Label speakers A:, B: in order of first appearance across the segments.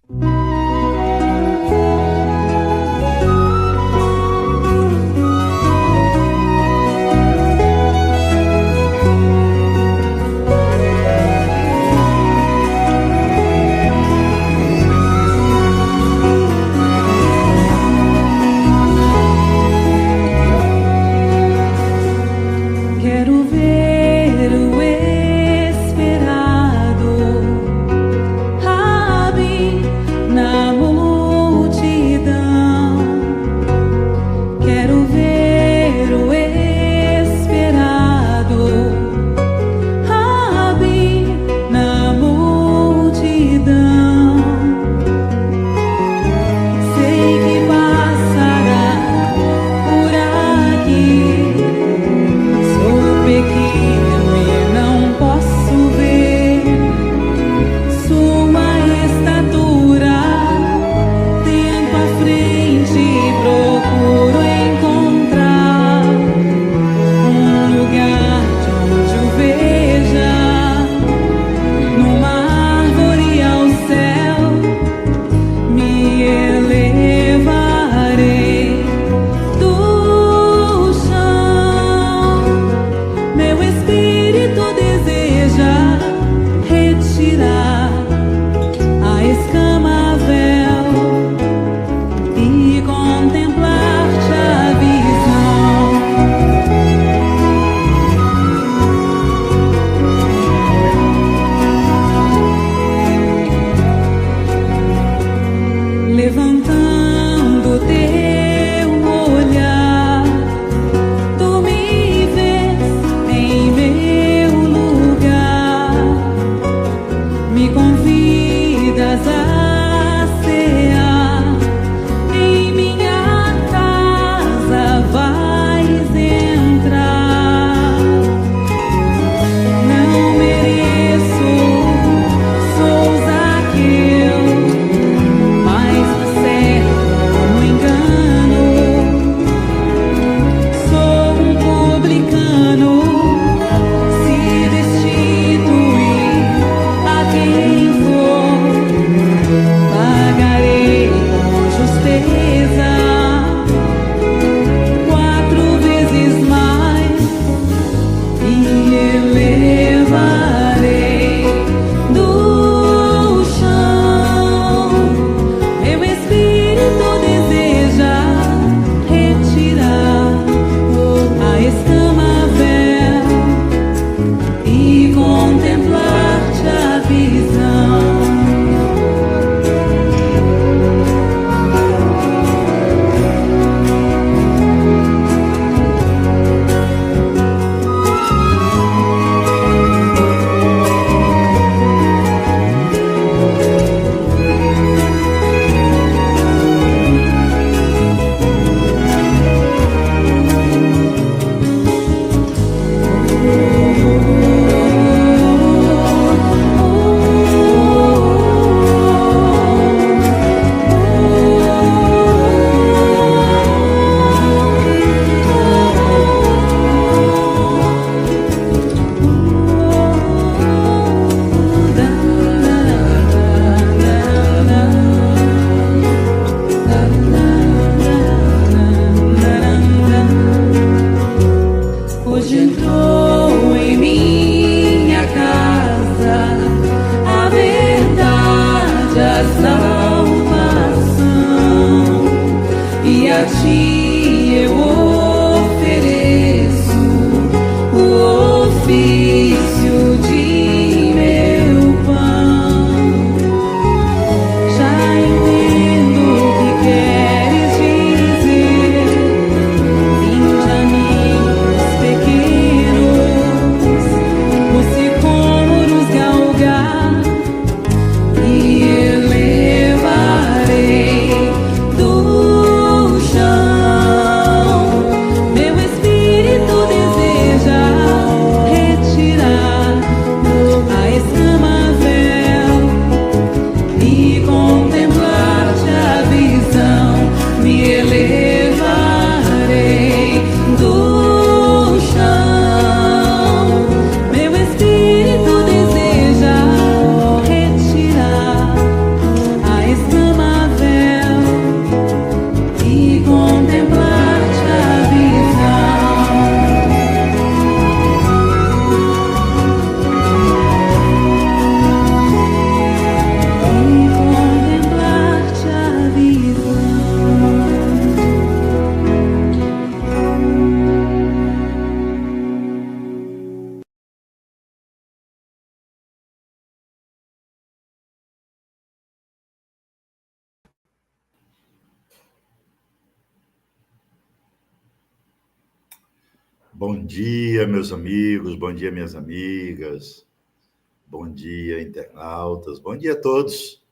A: E elevarei do chão. Bom dia, meus amigos, bom dia, minhas amigas, bom dia, internautas, bom dia a todos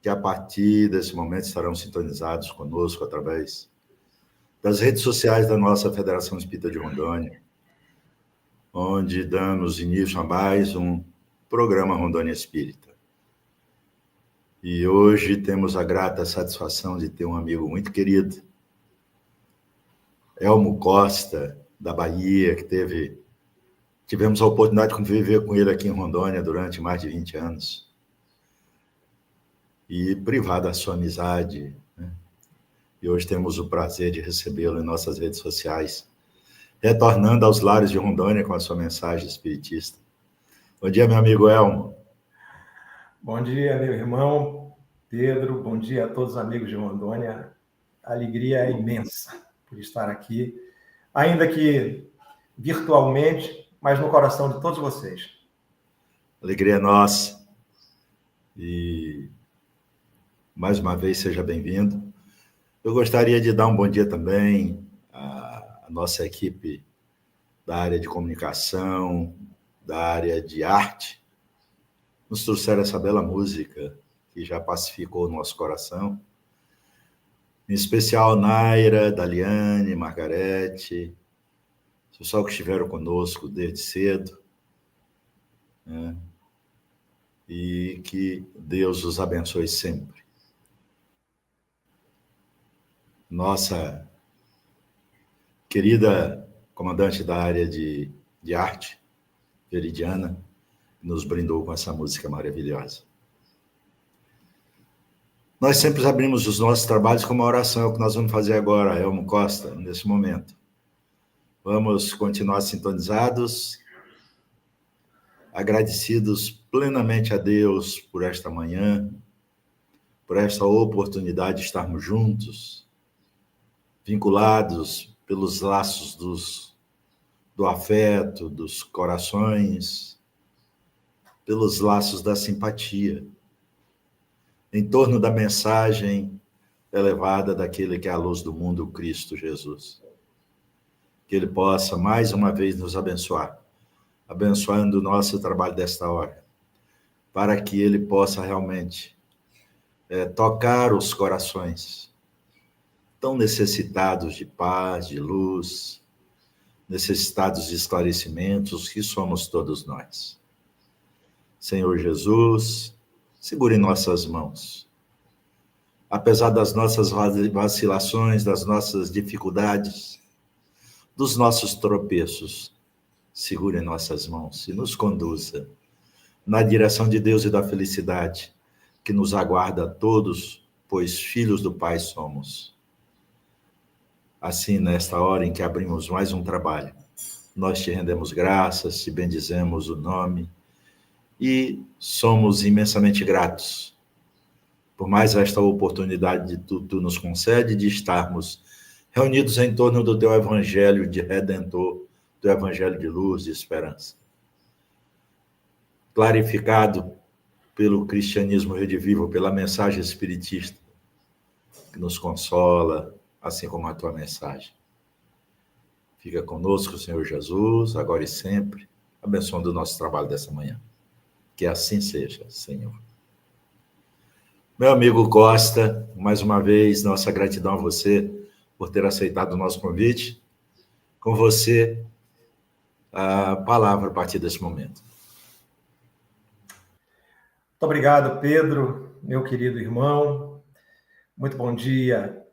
A: que a partir desse momento estarão sintonizados conosco através das redes sociais da nossa Federação Espírita de Rondônia, onde damos início a mais um programa Rondônia Espírita. E hoje temos a grata satisfação de ter um amigo muito querido, Elmo Costa, da Bahia, que tivemos a oportunidade de conviver com ele aqui em Rondônia durante mais de 20 anos. E privado da sua amizade, né? E hoje temos o prazer de recebê-lo em nossas redes sociais, retornando aos lares de Rondônia com a sua mensagem espiritista. Bom dia, meu amigo Elmo.
B: Bom dia, meu irmão Pedro, bom dia a todos os amigos de Rondônia. A alegria é imensa por estar aqui, ainda que virtualmente, mas no coração de todos vocês.
A: Alegria é nossa. E mais uma vez, seja bem-vindo. Eu gostaria de dar um bom dia também à nossa equipe da área de comunicação, da área de arte. Nos trouxeram essa bela música que já pacificou o nosso coração. Em especial, Naira, Daliane, Margarete, o pessoal que estiveram conosco desde cedo, né? E que Deus os abençoe sempre. Nossa querida comandante da área de arte, Veridiana, nos brindou com essa música maravilhosa. Nós sempre abrimos os nossos trabalhos com uma oração, é o que nós vamos fazer agora, Elmo Costa, nesse momento. Vamos continuar sintonizados, agradecidos plenamente a Deus por esta manhã, por esta oportunidade de estarmos juntos, vinculados pelos laços do afeto, dos corações, pelos laços da simpatia, em torno da mensagem elevada daquele que é a luz do mundo, o Cristo Jesus. Que Ele possa, mais uma vez, nos abençoar, abençoando o nosso trabalho desta hora, para que Ele possa realmente tocar os corações tão necessitados de paz, de luz, necessitados de esclarecimentos, que somos todos nós. Senhor Jesus, segure nossas mãos. Apesar das nossas vacilações, das nossas dificuldades, dos nossos tropeços, segure nossas mãos e nos conduza na direção de Deus e da felicidade que nos aguarda a todos, pois filhos do Pai somos. Assim, nesta hora em que abrimos mais um trabalho, nós te rendemos graças, te bendizemos o nome e somos imensamente gratos por mais esta oportunidade de tu nos concede de estarmos reunidos em torno do teu evangelho de redentor, do evangelho de luz, de esperança. Clarificado pelo cristianismo redivivo, pela mensagem espiritista, que nos consola, assim como a tua mensagem. Fica conosco, Senhor Jesus, agora e sempre, abençoando o nosso trabalho dessa manhã. Que assim seja, Senhor. Meu amigo Costa, mais uma vez, nossa gratidão a você por ter aceitado o nosso convite. Com você, a palavra a partir desse momento.
B: Muito obrigado, Pedro, meu querido irmão. Muito bom dia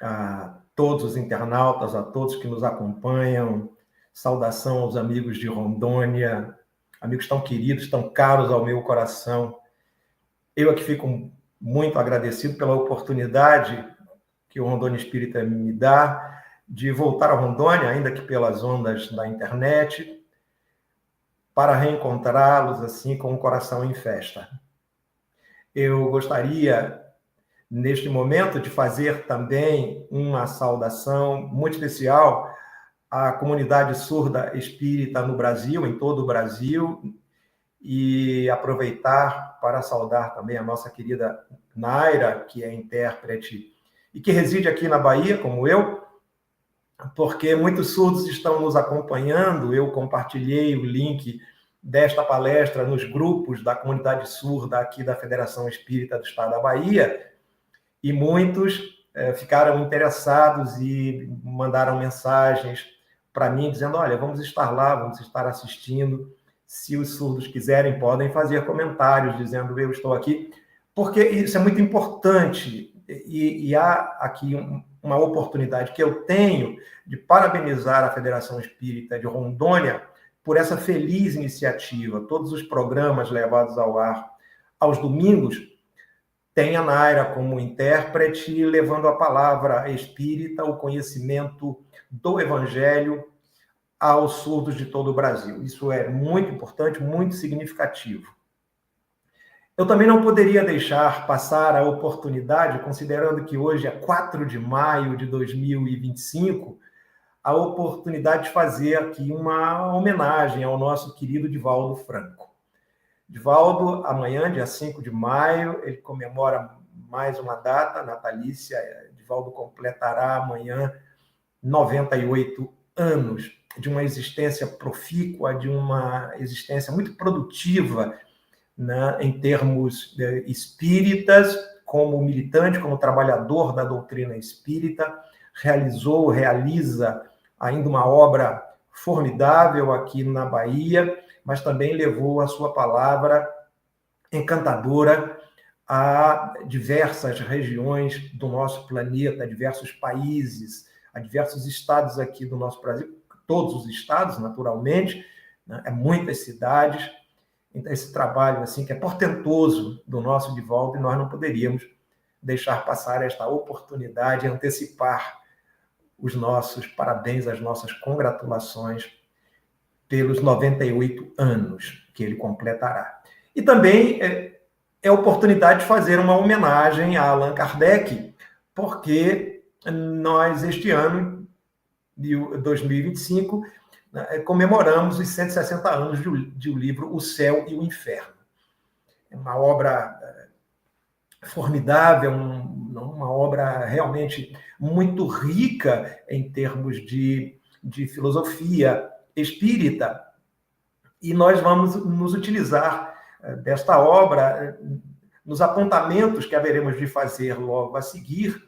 B: a todos os internautas, a todos que nos acompanham. Saudação aos amigos de Rondônia, amigos tão queridos, tão caros ao meu coração. Eu aqui fico muito agradecido pela oportunidade que o Rondônia Espírita me dá de voltar a Rondônia, ainda que pelas ondas da internet, para reencontrá-los assim com o coração em festa. Eu gostaria, neste momento, de fazer também uma saudação muito especial à comunidade surda espírita no Brasil, em todo o Brasil, e aproveitar para saudar também a nossa querida Naira, que é intérprete e que reside aqui na Bahia, como eu, porque muitos surdos estão nos acompanhando. Eu compartilhei o link desta palestra nos grupos da comunidade surda aqui da Federação Espírita do Estado da Bahia, e muitos ficaram interessados e mandaram mensagens para mim dizendo: olha, vamos estar lá, vamos estar assistindo. Se os surdos quiserem, podem fazer comentários dizendo: eu estou aqui, porque isso é muito importante. E há aqui uma oportunidade que eu tenho de parabenizar a Federação Espírita de Rondônia por essa feliz iniciativa. Todos os programas levados ao ar aos domingos têm a Naira como intérprete, levando a palavra espírita, o conhecimento do Evangelho aos surdos de todo o Brasil. Isso é muito importante, muito significativo. Eu também não poderia deixar passar a oportunidade, considerando que hoje é 4 de maio de 2025, a oportunidade de fazer aqui uma homenagem ao nosso querido Divaldo Franco. Divaldo, amanhã, dia 5 de maio, ele comemora mais uma data natalícia. Divaldo completará amanhã 98 anos de uma existência profícua, de uma existência muito produtiva, né, em termos espíritas, como militante, como trabalhador da doutrina espírita. Realiza ainda uma obra formidável aqui na Bahia, mas também levou a sua palavra encantadora a diversas regiões do nosso planeta, a diversos países, a diversos estados aqui do nosso Brasil, todos os estados, naturalmente, né? Muitas cidades. Então, esse trabalho assim, que é portentoso do nosso Divaldo, e nós não poderíamos deixar passar esta oportunidade e antecipar os nossos parabéns, as nossas congratulações pelos 98 anos que ele completará. E também é oportunidade de fazer uma homenagem a Allan Kardec, porque nós, este ano, de 2025, comemoramos os 160 anos de o livro O Céu e o Inferno. É uma obra formidável, uma obra realmente muito rica em termos de filosofia espírita, e nós vamos nos utilizar desta obra nos apontamentos que haveremos de fazer logo a seguir,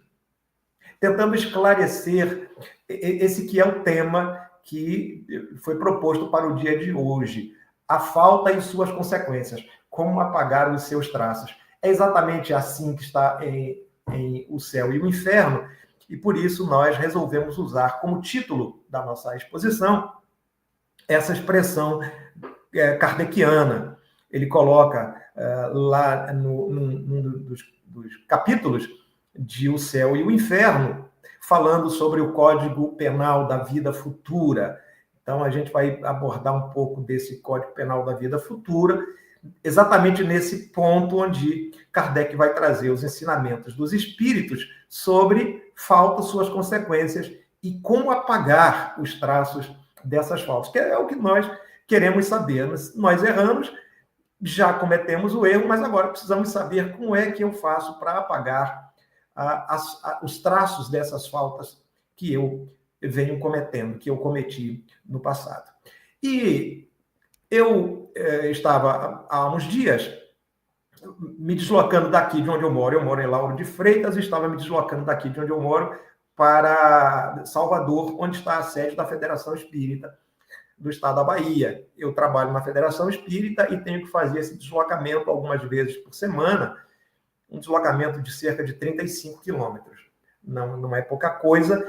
B: tentando esclarecer esse que é o tema que foi proposto para o dia de hoje: a falta e suas consequências, como apagar os seus traços. É exatamente assim que está em O Céu e o Inferno, e por isso nós resolvemos usar como título da nossa exposição essa expressão kardeciana. Ele coloca lá num dos capítulos de O Céu e o Inferno, falando sobre o Código Penal da Vida Futura. Então, a gente vai abordar um pouco desse Código Penal da Vida Futura, exatamente nesse ponto onde Kardec vai trazer os ensinamentos dos espíritos sobre falta, suas consequências e como apagar os traços dessas faltas, que é o que nós queremos saber. Nós erramos, já cometemos o erro, mas agora precisamos saber como é que eu faço para apagar os traços dessas faltas que eu venho cometendo, que eu cometi no passado. E eu estava há uns dias me deslocando daqui de onde eu moro em Lauro de Freitas, estava me deslocando daqui de onde eu moro para Salvador, onde está a sede da Federação Espírita do Estado da Bahia. Eu trabalho na Federação Espírita e tenho que fazer esse deslocamento algumas vezes por semana, um deslocamento de cerca de 35 quilômetros. Não é pouca coisa,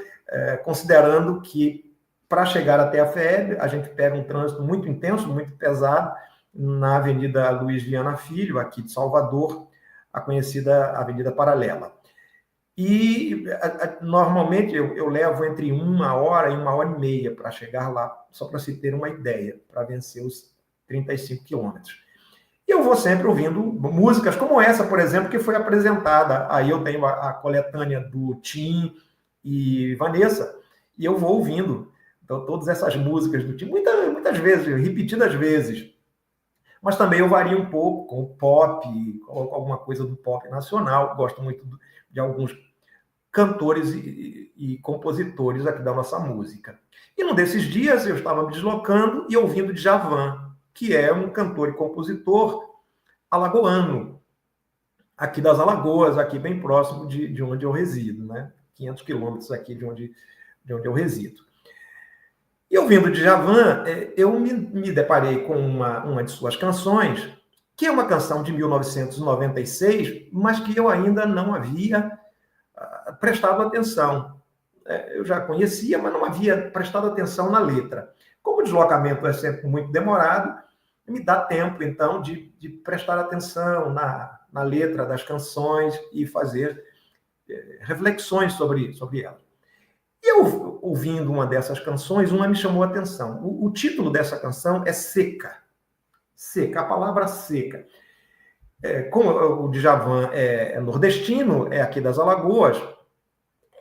B: considerando que para chegar até a FEB, a gente pega um trânsito muito intenso, muito pesado, na Avenida Luiz Viana Filho, aqui de Salvador, a conhecida Avenida Paralela. E normalmente eu levo entre 1 hora e 1 hora e meia para chegar lá, só para se ter uma ideia, para vencer os 35 quilômetros. E eu vou sempre ouvindo músicas como essa, por exemplo, que foi apresentada. Aí eu tenho a coletânea do Tim e Vanessa, e eu vou ouvindo então, todas essas músicas do Tim, muitas vezes, repetidas vezes. Mas também eu vario um pouco com o pop, coloco alguma coisa do pop nacional, gosto muito de alguns cantores e compositores aqui da nossa música. E num desses dias eu estava me deslocando e ouvindo Djavan, que é um cantor e compositor alagoano, aqui das Alagoas, aqui bem próximo de onde eu resido, né? 500 quilômetros aqui de onde eu resido. E ouvindo Djavan, eu me deparei com uma de suas canções, que é uma canção de 1996, mas que eu ainda não havia prestado atenção. Eu já conhecia, mas não havia prestado atenção na letra. Como o deslocamento é sempre muito demorado, me dá tempo, então, de prestar atenção na letra das canções e fazer reflexões sobre ela. E eu, ouvindo uma dessas canções, uma me chamou a atenção. O título dessa canção é Seca. Seca, a palavra seca. Como o Djavan é nordestino, é aqui das Alagoas,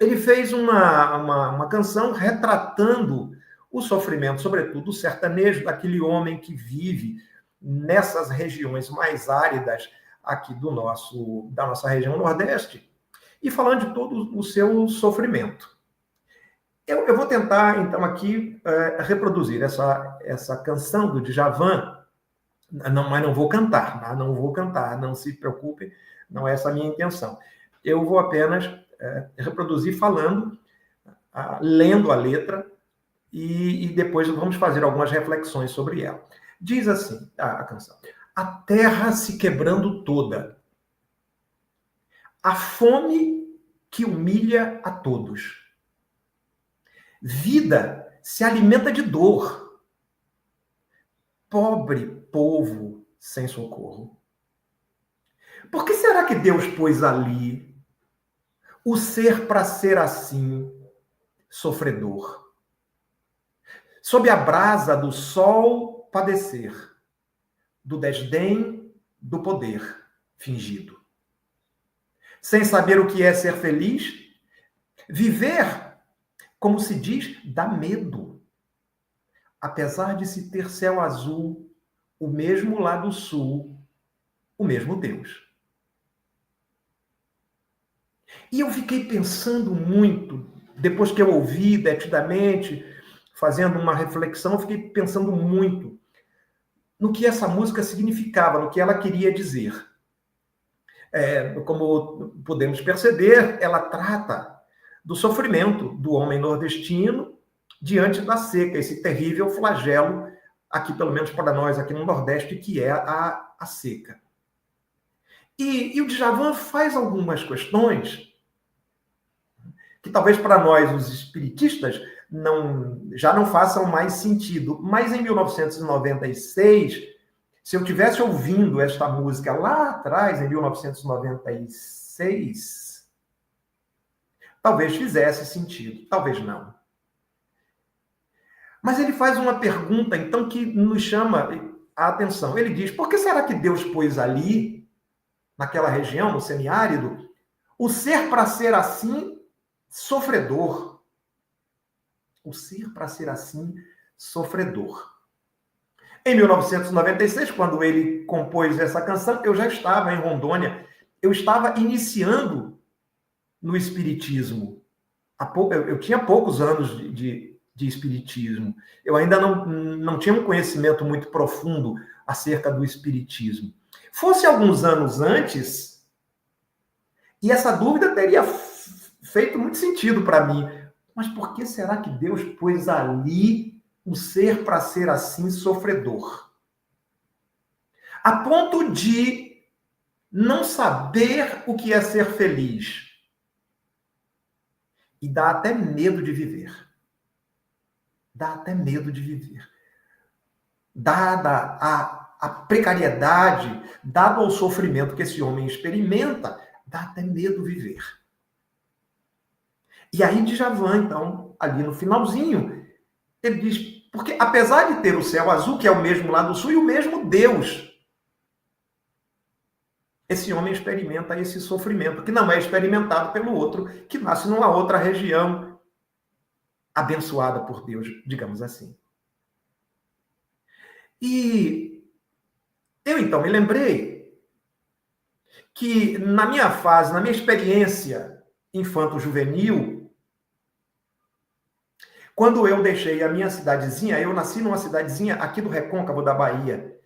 B: ele fez uma canção retratando o sofrimento, sobretudo do sertanejo, daquele homem que vive nessas regiões mais áridas aqui da nossa região Nordeste, e falando de todo o seu sofrimento. Eu vou tentar, então, aqui reproduzir essa canção do Djavan, mas não vou cantar, tá? Não vou cantar, não se preocupe, não é essa a minha intenção. Eu vou apenas reproduzir falando, lendo a letra, e depois vamos fazer algumas reflexões sobre ela. Diz assim a canção: a terra se quebrando toda, a fome que humilha a todos. Vida se alimenta de dor. Pobre povo sem socorro. Por que será que Deus pôs ali o ser para ser assim, sofredor? Sob a brasa do sol padecer, do desdém do poder fingido. Sem saber o que é ser feliz, viver, como se diz, dá medo. Apesar de se ter céu azul, o mesmo lá do sul, o mesmo Deus. E eu fiquei pensando muito, depois que eu ouvi detidamente, fazendo uma reflexão, eu fiquei pensando muito no que essa música significava, no que ela queria dizer. Como podemos perceber, ela trata do sofrimento do homem nordestino diante da seca, esse terrível flagelo, aqui pelo menos para nós, aqui no Nordeste, que é a seca. E o Djavan faz algumas questões que talvez para nós, os espiritistas, já não façam mais sentido. Mas em 1996, se eu tivesse ouvindo esta música lá atrás, em 1996, talvez fizesse sentido, talvez não. Mas ele faz uma pergunta, então, que nos chama a atenção. Ele diz: por que será que Deus pôs ali, naquela região, no semiárido, o ser para ser assim, sofredor? O ser para ser assim, sofredor. Em 1996, quando ele compôs essa canção, eu já estava em Rondônia, eu estava iniciando no espiritismo. Eu tinha poucos anos de espiritismo. Eu ainda não tinha um conhecimento muito profundo acerca do espiritismo. Fosse alguns anos antes, e essa dúvida teria feito muito sentido para mim. Mas por que será que Deus pôs ali o ser para ser assim sofredor? A ponto de não saber o que é ser feliz. E dá até medo de viver. Dá até medo de viver. Dada a precariedade, dado ao sofrimento que esse homem experimenta, dá até medo viver. E aí Djavan, então, ali no finalzinho, ele diz: porque apesar de ter o céu azul, que é o mesmo lá do sul, e o mesmo Deus, esse homem experimenta esse sofrimento, que não é experimentado pelo outro, que nasce numa outra região abençoada por Deus, digamos assim. E eu, então, me lembrei que na minha fase, na minha experiência infanto-juvenil, quando eu deixei a minha cidadezinha, eu nasci numa cidadezinha aqui do Recôncavo da Bahia.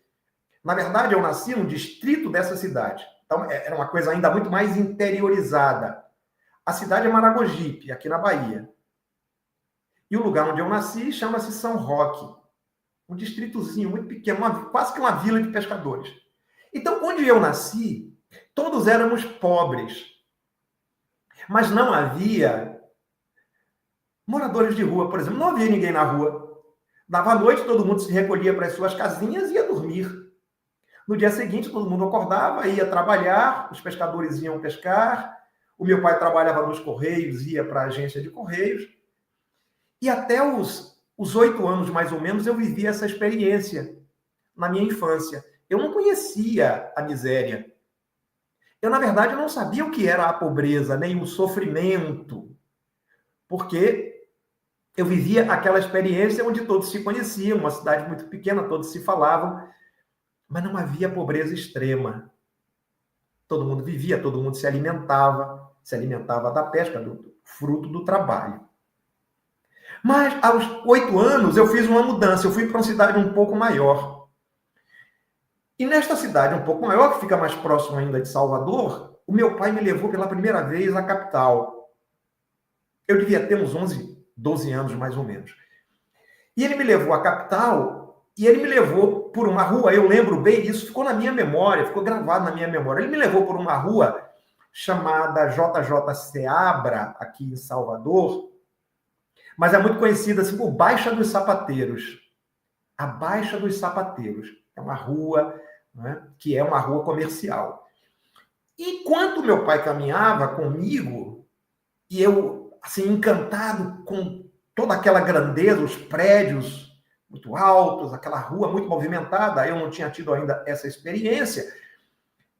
B: Na verdade, eu nasci no distrito dessa cidade. Então, era uma coisa ainda muito mais interiorizada. A cidade é Maragogipe, aqui na Bahia. E o lugar onde eu nasci chama-se São Roque. Um distritozinho muito pequeno, quase que uma vila de pescadores. Então, onde eu nasci, todos éramos pobres. Mas não havia moradores de rua, por exemplo. Não havia ninguém na rua. Dava a noite, todo mundo se recolhia para as suas casinhas e ia dormir. No dia seguinte, todo mundo acordava, ia trabalhar, os pescadores iam pescar, o meu pai trabalhava nos Correios, ia para a agência de Correios. E até os 8 anos, mais ou menos, eu vivi essa experiência na minha infância. Eu não conhecia a miséria. Eu, na verdade, não sabia o que era a pobreza, nem o sofrimento, porque eu vivia aquela experiência onde todos se conheciam, uma cidade muito pequena, todos se falavam, mas não havia pobreza extrema. Todo mundo vivia, todo mundo se alimentava da pesca, do fruto do trabalho. Mas, aos 8 anos, eu fiz uma mudança, eu fui para uma cidade um pouco maior. E nesta cidade um pouco maior, que fica mais próximo ainda de Salvador, o meu pai me levou pela primeira vez à capital. Eu devia ter uns 11, 12 anos, mais ou menos. E ele me levou à capital, e ele me levou por uma rua, eu lembro bem disso, ficou na minha memória, ficou gravado na minha memória. Ele me levou por uma rua chamada JJ Seabra, aqui em Salvador, mas é muito conhecida assim por Baixa dos Sapateiros. A Baixa dos Sapateiros. É uma rua, né, que é uma rua comercial. E enquanto meu pai caminhava comigo, e eu, assim, encantado com toda aquela grandeza, os prédios muito altos, aquela rua muito movimentada, eu não tinha tido ainda essa experiência,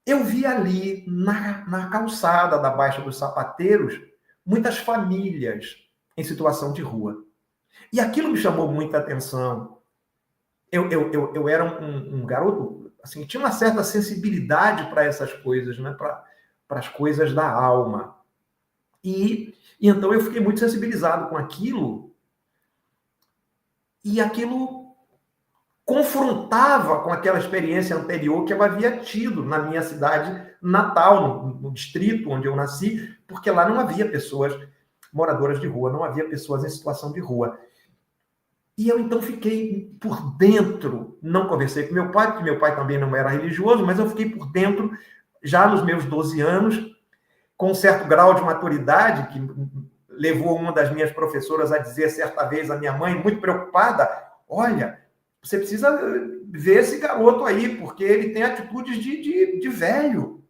B: eu vi ali, na calçada da Baixa dos Sapateiros, muitas famílias em situação de rua. E aquilo me chamou muita atenção. Eu era um garoto, assim, tinha uma certa sensibilidade para essas coisas, né? Para as coisas da alma. E então eu fiquei muito sensibilizado com aquilo, e aquilo confrontava com aquela experiência anterior que eu havia tido na minha cidade natal, no distrito onde eu nasci, porque lá não havia pessoas moradoras de rua, não havia pessoas em situação de rua. E eu, então, fiquei por dentro, não conversei com meu pai, porque meu pai também não era religioso, mas eu fiquei por dentro, já nos meus 12 anos, com um certo grau de maturidade, que levou uma das minhas professoras a dizer certa vez à minha mãe, muito preocupada, olha, você precisa ver esse garoto aí, porque ele tem atitudes de velho.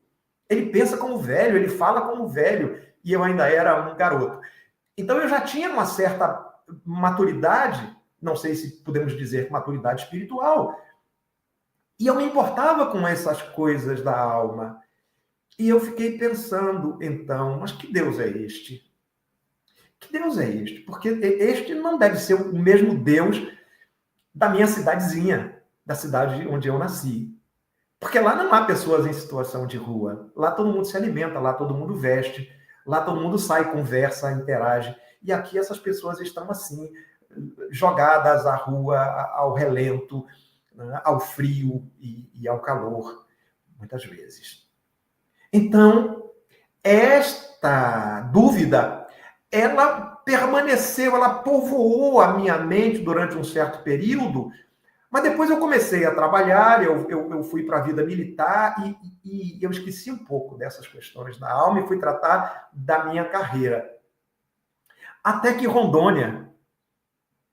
B: Ele pensa como velho, ele fala como velho, e eu ainda era um garoto. Então, eu já tinha uma certa maturidade, não sei se podemos dizer maturidade espiritual, e eu me importava com essas coisas da alma. E eu fiquei pensando, então, mas que Deus é este? Que Deus é este? Porque este não deve ser o mesmo Deus da minha cidadezinha, da cidade onde eu nasci. Porque lá não há pessoas em situação de rua. Lá todo mundo se alimenta, lá todo mundo veste, lá todo mundo sai, conversa, interage. E aqui essas pessoas estão assim, jogadas à rua, ao relento, ao frio e ao calor, muitas vezes. Então, esta dúvida, ela permaneceu, ela povoou a minha mente durante um certo período, mas depois eu comecei a trabalhar, eu fui para a vida militar e eu esqueci um pouco dessas questões da alma e fui tratar da minha carreira. Até que Rondônia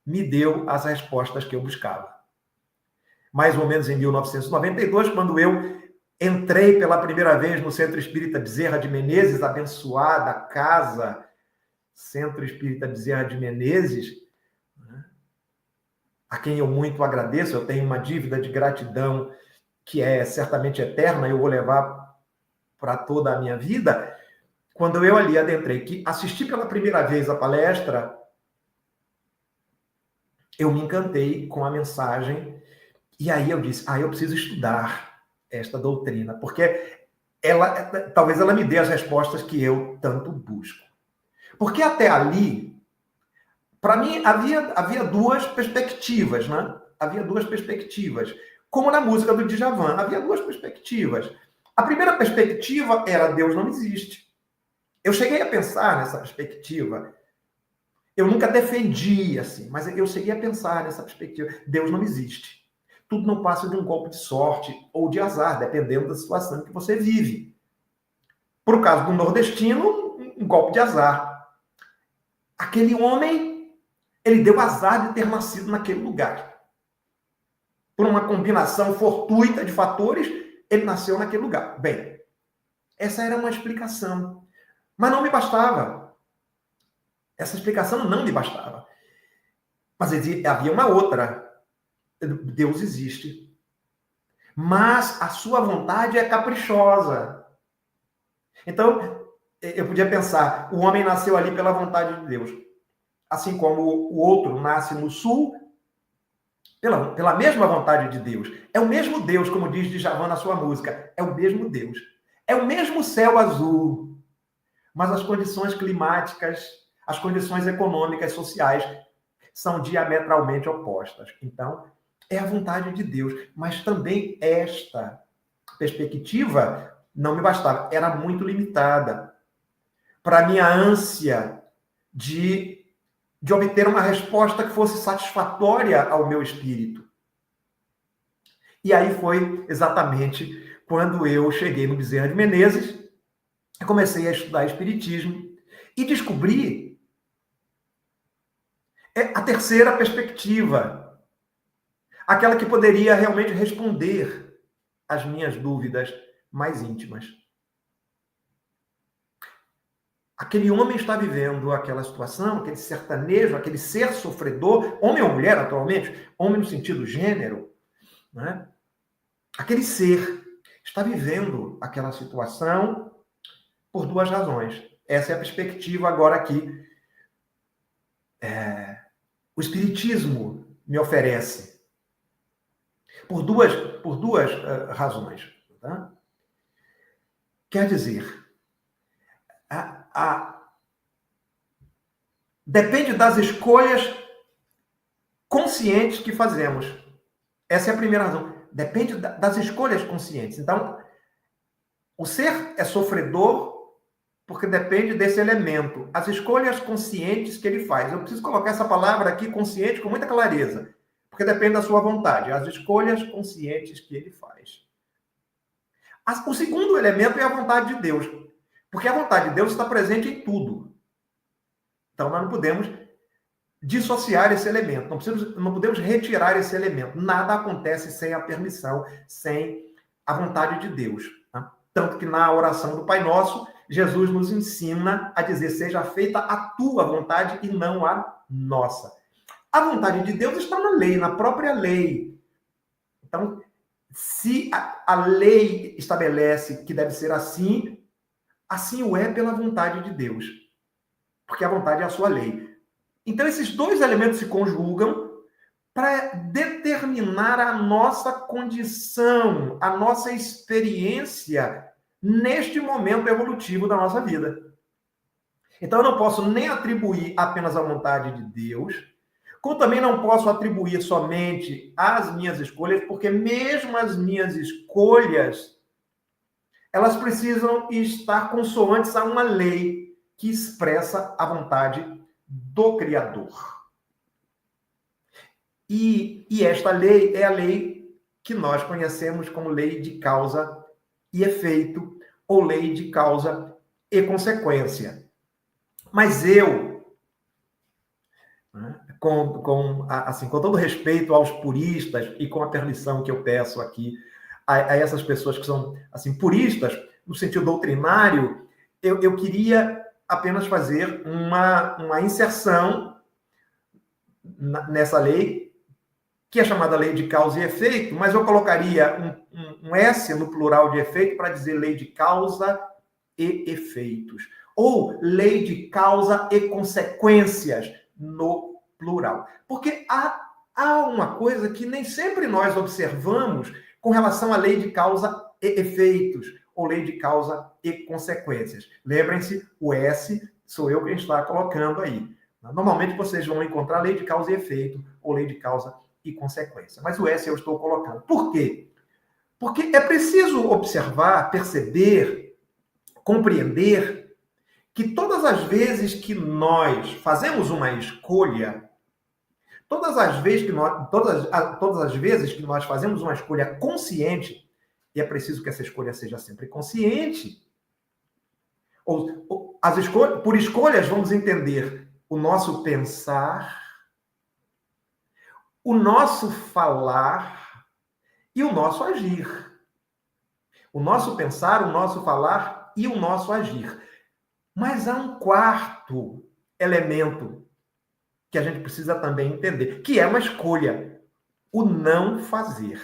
B: me deu as respostas que eu buscava. Mais ou menos em 1992, quando eu entrei pela primeira vez no Centro Espírita Bezerra de Menezes, abençoada casa Centro Espírita Bezerra de Menezes, a quem eu muito agradeço, eu tenho uma dívida de gratidão que é certamente eterna, eu vou levar para toda a minha vida. Quando eu ali adentrei, que assisti pela primeira vez a palestra, eu me encantei com a mensagem, e aí eu disse, eu preciso estudar esta doutrina, porque talvez ela me dê as respostas que eu tanto busco. Porque até ali, para mim, havia duas perspectivas, né? Havia duas perspectivas. Como na música do Djavan, havia duas perspectivas. A primeira perspectiva era Deus não existe. Eu cheguei a pensar nessa perspectiva. Eu nunca defendi assim, mas eu cheguei a pensar nessa perspectiva. Deus não existe. Tudo não passa de um golpe de sorte ou de azar, dependendo da situação que você vive. Por caso do nordestino, um golpe de azar. Aquele homem, ele deu azar de ter nascido naquele lugar. Por uma combinação fortuita de fatores, ele nasceu naquele lugar. Bem, essa era uma explicação. Mas não me bastava. Essa explicação não me bastava. Mas havia uma outra. Deus existe. Mas a sua vontade é caprichosa. Então, eu podia pensar, o homem nasceu ali pela vontade de Deus. Assim como o outro nasce no sul, pela mesma vontade de Deus. É o mesmo Deus, como diz Djavan na sua música. É o mesmo Deus. É o mesmo céu azul. Mas as condições climáticas, as condições econômicas, sociais, são diametralmente opostas. Então, é a vontade de Deus. Mas também esta perspectiva não me bastava. Era muito limitada. Para a minha ânsia de obter uma resposta que fosse satisfatória ao meu espírito. E aí foi exatamente quando eu cheguei no Bezerra de Menezes, comecei a estudar espiritismo e descobri a terceira perspectiva, aquela que poderia realmente responder às minhas dúvidas mais íntimas. Aquele homem está vivendo aquela situação, aquele sertanejo, aquele ser sofredor, homem ou mulher atualmente, homem no sentido gênero, né? Aquele ser está vivendo aquela situação por duas razões. Essa é a perspectiva agora aqui. O Espiritismo me oferece. Por duas razões. Tá? Quer dizer, depende das escolhas conscientes que fazemos. Essa é a primeira razão. Depende das escolhas conscientes. Então, o ser é sofredor porque depende desse elemento. As escolhas conscientes que ele faz. Eu preciso colocar essa palavra aqui, consciente, com muita clareza. Porque depende da sua vontade. As escolhas conscientes que ele faz. O segundo elemento é a vontade de Deus. Porque a vontade de Deus está presente em tudo. Então, nós não podemos dissociar esse elemento. Não podemos retirar esse elemento. Nada acontece sem a permissão, sem a vontade de Deus. Tá? Tanto que na oração do Pai Nosso, Jesus nos ensina a dizer, seja feita a tua vontade e não a nossa. A vontade de Deus está na lei, na própria lei. Então, se a lei estabelece que deve ser assim, assim o é pela vontade de Deus. Porque a vontade é a sua lei. Então, esses dois elementos se conjugam para determinar a nossa condição, a nossa experiência neste momento evolutivo da nossa vida. Então, eu não posso nem atribuir apenas a vontade de Deus, como também não posso atribuir somente às minhas escolhas, porque mesmo as minhas escolhas, elas precisam estar consoantes a uma lei que expressa a vontade do Criador. E esta lei é a lei que nós conhecemos como lei de causa e efeito, ou lei de causa e consequência. Mas eu, com todo respeito aos puristas e com a permissão que eu peço aqui a essas pessoas que são assim, puristas, no sentido doutrinário, eu queria apenas fazer uma inserção nessa lei, que é chamada lei de causa e efeito, mas eu colocaria um S no plural de efeito para dizer lei de causa e efeitos. Ou lei de causa e consequências no plural. Porque há uma coisa que nem sempre nós observamos com relação à lei de causa e efeitos, ou lei de causa e consequências. Lembrem-se, o S Sou eu quem está colocando aí. Normalmente vocês vão encontrar lei de causa e efeito ou lei de causa e consequência. Mas o S eu estou colocando. Por quê? Porque é preciso observar, perceber, compreender que todas as vezes que nós fazemos uma escolha, todas as vezes que nós fazemos uma escolha consciente, e é preciso que essa escolha seja sempre consciente, por escolhas vamos entender o nosso pensar, o nosso falar e o nosso agir. O nosso pensar, o nosso falar e o nosso agir. Mas há um quarto elemento que a gente precisa também entender, que é uma escolha. O não fazer,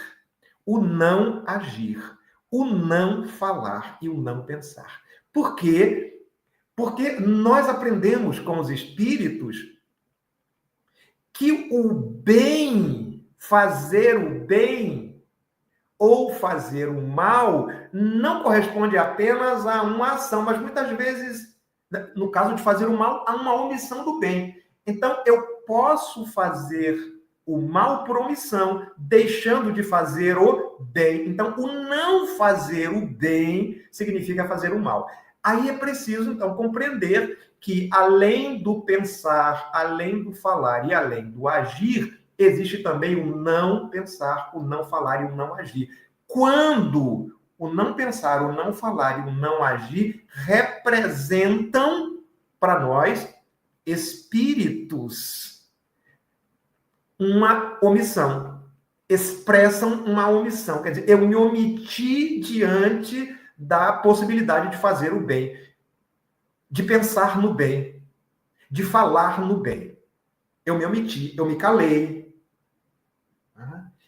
B: o não agir, o não falar e o não pensar. Por quê? Porque nós aprendemos com os espíritos que o bem, fazer o bem ou fazer o mal, não corresponde apenas a uma ação, mas muitas vezes, no caso de fazer o mal, há uma omissão do bem. Então, eu posso fazer o mal por omissão, deixando de fazer o bem. Então, o não fazer o bem significa fazer o mal. Aí é preciso, então, compreender que, além do pensar, além do falar e além do agir, existe também o não pensar, o não falar e o não agir. Quando o não pensar, o não falar e o não agir representam para nós, espíritos, uma omissão. Expressam uma omissão. Quer dizer, eu me omiti diante da possibilidade de fazer o bem, de pensar no bem, de falar no bem. Eu me omiti, eu me calei.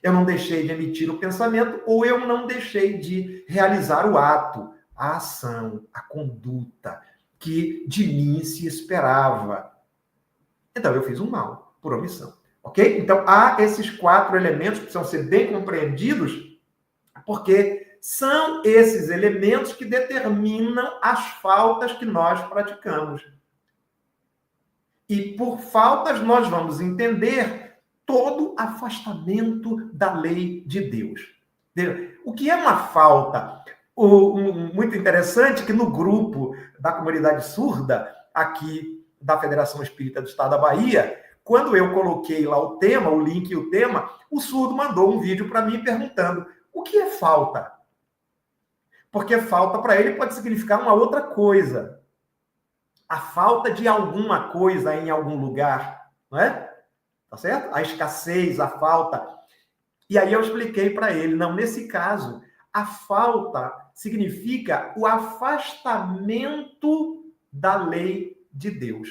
B: Eu não deixei de emitir o pensamento ou eu não deixei de realizar o ato, a ação, a conduta que de mim se esperava. Então, eu fiz um mal, por omissão. Ok? Então, há esses 4 elementos que precisam ser bem compreendidos, porque são esses elementos que determinam as faltas que nós praticamos. E por faltas, nós vamos entender todo afastamento da lei de Deus. O que é uma falta? Muito interessante que no grupo da comunidade surda, aqui da Federação Espírita do Estado da Bahia, quando eu coloquei lá o tema, o link e o tema, o surdo mandou um vídeo para mim perguntando: o que é falta? Porque falta para ele pode significar uma outra coisa. A falta de alguma coisa em algum lugar, não é? Tá certo? A escassez, a falta. E aí eu expliquei para ele, não, nesse caso, a falta significa o afastamento da lei de Deus.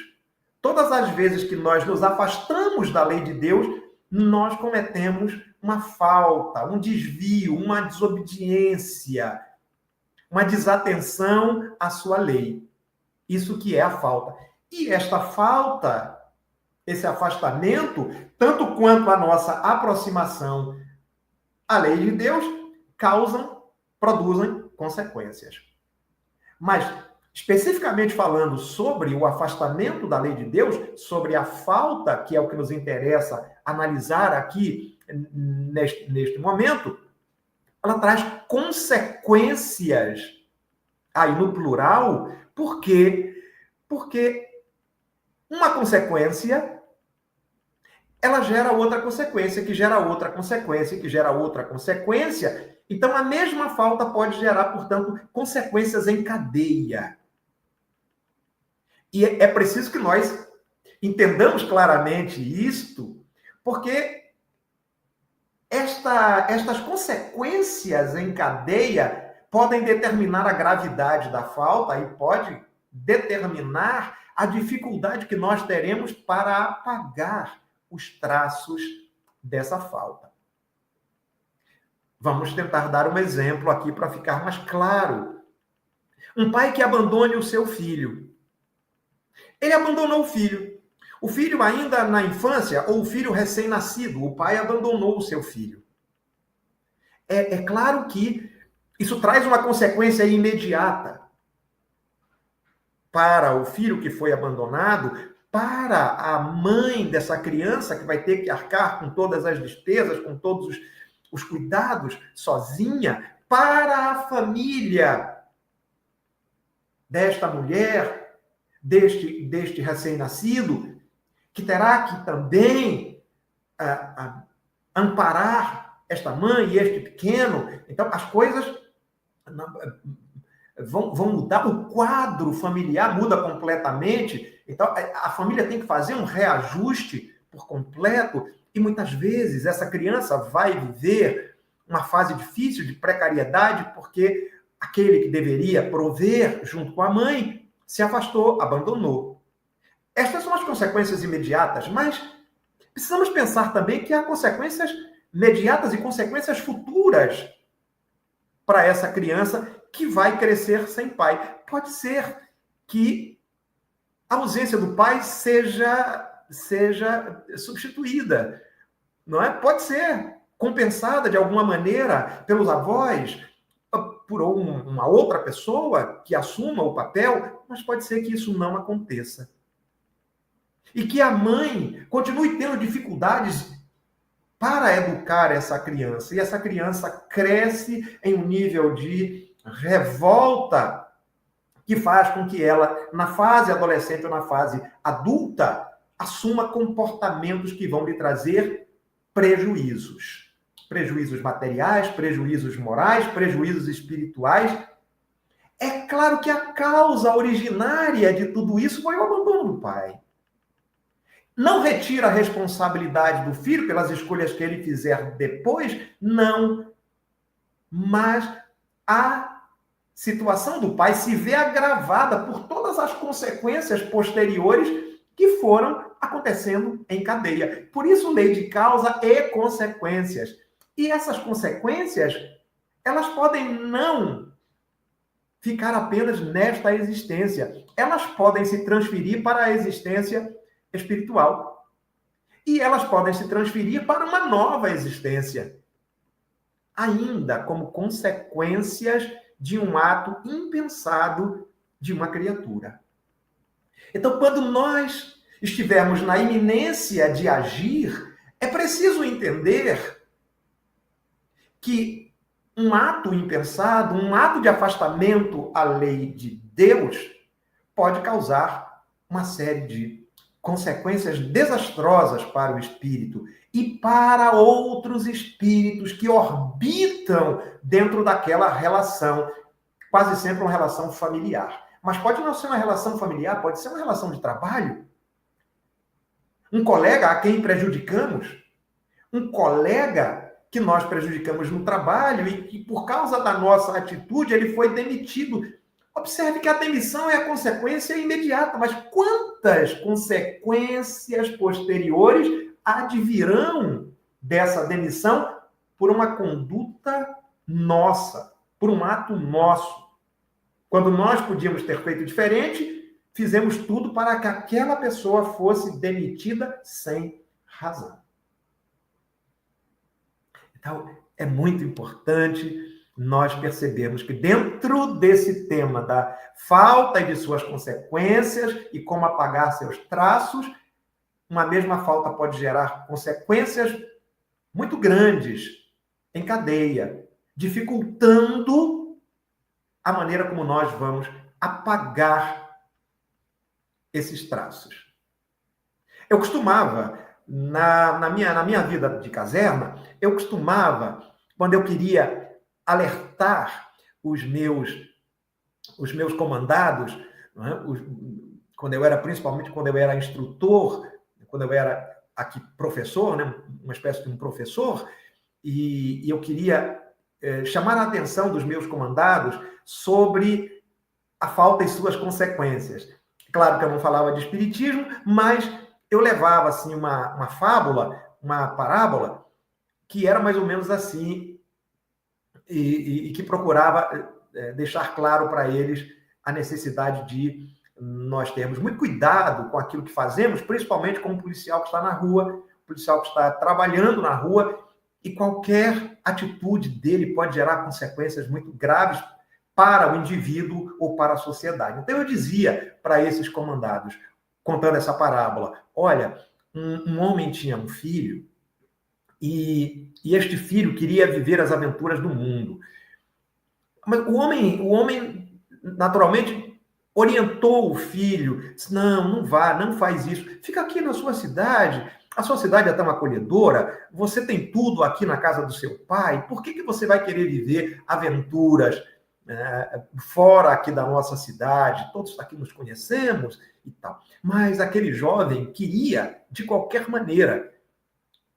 B: Todas as vezes que nós nos afastamos da lei de Deus, nós cometemos uma falta, um desvio, uma desobediência, uma desatenção à sua lei. Isso que é a falta. E esta falta, esse afastamento, tanto quanto a nossa aproximação à lei de Deus, produzem consequências. Mas, especificamente falando sobre o afastamento da lei de Deus, sobre a falta, que é o que nos interessa analisar aqui neste momento, ela traz consequências, aí no plural, por quê? Porque uma consequência, ela gera outra consequência, que gera outra consequência, que gera outra consequência. Então, a mesma falta pode gerar, portanto, consequências em cadeia. E é preciso que nós entendamos claramente isto, porque estas consequências em cadeia podem determinar a gravidade da falta e pode determinar a dificuldade que nós teremos para apagar os traços dessa falta. Vamos tentar dar um exemplo aqui para ficar mais claro. Um pai que abandone o seu filho. Ele abandonou o filho. O filho ainda na infância, ou o filho recém-nascido, o pai abandonou o seu filho. É claro que isso traz uma consequência imediata para o filho que foi abandonado, para a mãe dessa criança que vai ter que arcar com todas as despesas, com todos os cuidados sozinha, para a família desta mulher, deste recém-nascido, que terá que também amparar esta mãe e este pequeno. Então, as coisas vão mudar, o quadro familiar muda completamente. Então, a família tem que fazer um reajuste por completo, e muitas vezes essa criança vai viver uma fase difícil de precariedade, porque aquele que deveria prover junto com a mãe se afastou, abandonou. Estas são as consequências imediatas, mas precisamos pensar também que há consequências imediatas e consequências futuras para essa criança que vai crescer sem pai. Pode ser que a ausência do pai seja substituída, não é? Pode ser compensada de alguma maneira pelos avós, por uma outra pessoa que assuma o papel, mas pode ser que isso não aconteça. E que a mãe continue tendo dificuldades para educar essa criança. E essa criança cresce em um nível de revolta que faz com que ela, na fase adolescente ou na fase adulta, assuma comportamentos que vão lhe trazer prejuízos. Prejuízos materiais, prejuízos morais, prejuízos espirituais. É claro que a causa originária de tudo isso foi o abandono do pai. Não retira a responsabilidade do filho pelas escolhas que ele fizer depois, não. Mas a situação do pai se vê agravada por todas as consequências posteriores que foram acontecendo em cadeia. Por isso, lei de causa e consequências. E essas consequências, elas podem não ficar apenas nesta existência. Elas podem se transferir para a existência espiritual. E elas podem se transferir para uma nova existência, ainda como consequências de um ato impensado de uma criatura. Então, quando nós estivermos na iminência de agir, é preciso entender que um ato impensado, um ato de afastamento à lei de Deus, pode causar uma série de consequências desastrosas para o espírito e para outros espíritos que orbitam dentro daquela relação, quase sempre uma relação familiar. Mas pode não ser uma relação familiar, pode ser uma relação de trabalho. Um colega a quem prejudicamos, um colega que nós prejudicamos no trabalho e que, por causa da nossa atitude, ele foi demitido. Observe que a demissão é a consequência imediata, mas quantas consequências posteriores advirão dessa demissão por uma conduta nossa, por um ato nosso? Quando nós podíamos ter feito diferente, fizemos tudo para que aquela pessoa fosse demitida sem razão. Então, é muito importante nós percebemos que dentro desse tema da falta e de suas consequências e como apagar seus traços, uma mesma falta pode gerar consequências muito grandes em cadeia, dificultando a maneira como nós vamos apagar esses traços. Eu costumava, na minha vida de caserna, quando eu queria alertar os meus comandados, não é? Principalmente quando eu era instrutor, quando eu era aqui professor, né? Uma espécie de um professor, e eu queria chamar a atenção dos meus comandados sobre a falta e suas consequências. Claro que eu não falava de espiritismo, mas eu levava assim uma fábula, uma parábola, que era mais ou menos assim, e que procurava deixar claro para eles a necessidade de nós termos muito cuidado com aquilo que fazemos, principalmente com o policial que está na rua, o policial que está trabalhando na rua, e qualquer atitude dele pode gerar consequências muito graves para o indivíduo ou para a sociedade. Então eu dizia para esses comandados, contando essa parábola, olha, um homem tinha um filho e este filho queria viver as aventuras do mundo. Mas o homem naturalmente orientou o filho, disse, não vá, não faz isso, fica aqui na sua cidade, a sua cidade é tão acolhedora, você tem tudo aqui na casa do seu pai, por que você vai querer viver aventuras fora aqui da nossa cidade? Todos aqui nos conhecemos e tal. Mas aquele jovem queria, de qualquer maneira,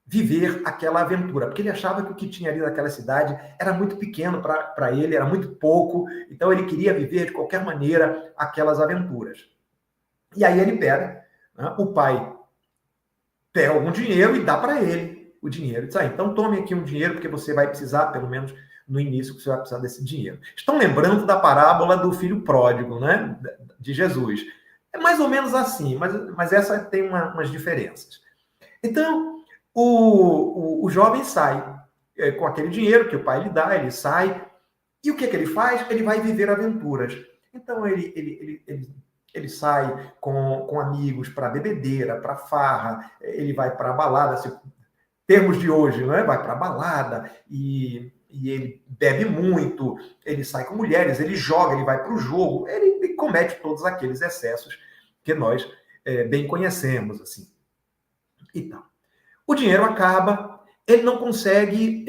B: viver aquela aventura, porque ele achava que o que tinha ali naquela cidade era muito pequeno para ele, era muito pouco, então ele queria viver de qualquer maneira aquelas aventuras. E aí ele pega, né, o pai pega algum dinheiro e dá para ele o dinheiro. Diz, então tome aqui um dinheiro, porque você vai precisar, pelo menos no início, você vai precisar desse dinheiro. Estão lembrando da parábola do filho pródigo, né, de Jesus. É mais ou menos assim, mas essa tem umas diferenças. Então, o jovem sai com aquele dinheiro que o pai lhe dá, ele sai, e o que ele faz? Ele vai viver aventuras. Então, ele sai com amigos para bebedeira, para farra, ele vai para balada, assim, termos de hoje, não é? Vai para balada e ele bebe muito, ele sai com mulheres, ele joga, ele vai para o jogo, ele comete todos aqueles excessos que nós bem conhecemos, assim. Então, o dinheiro acaba, ele não consegue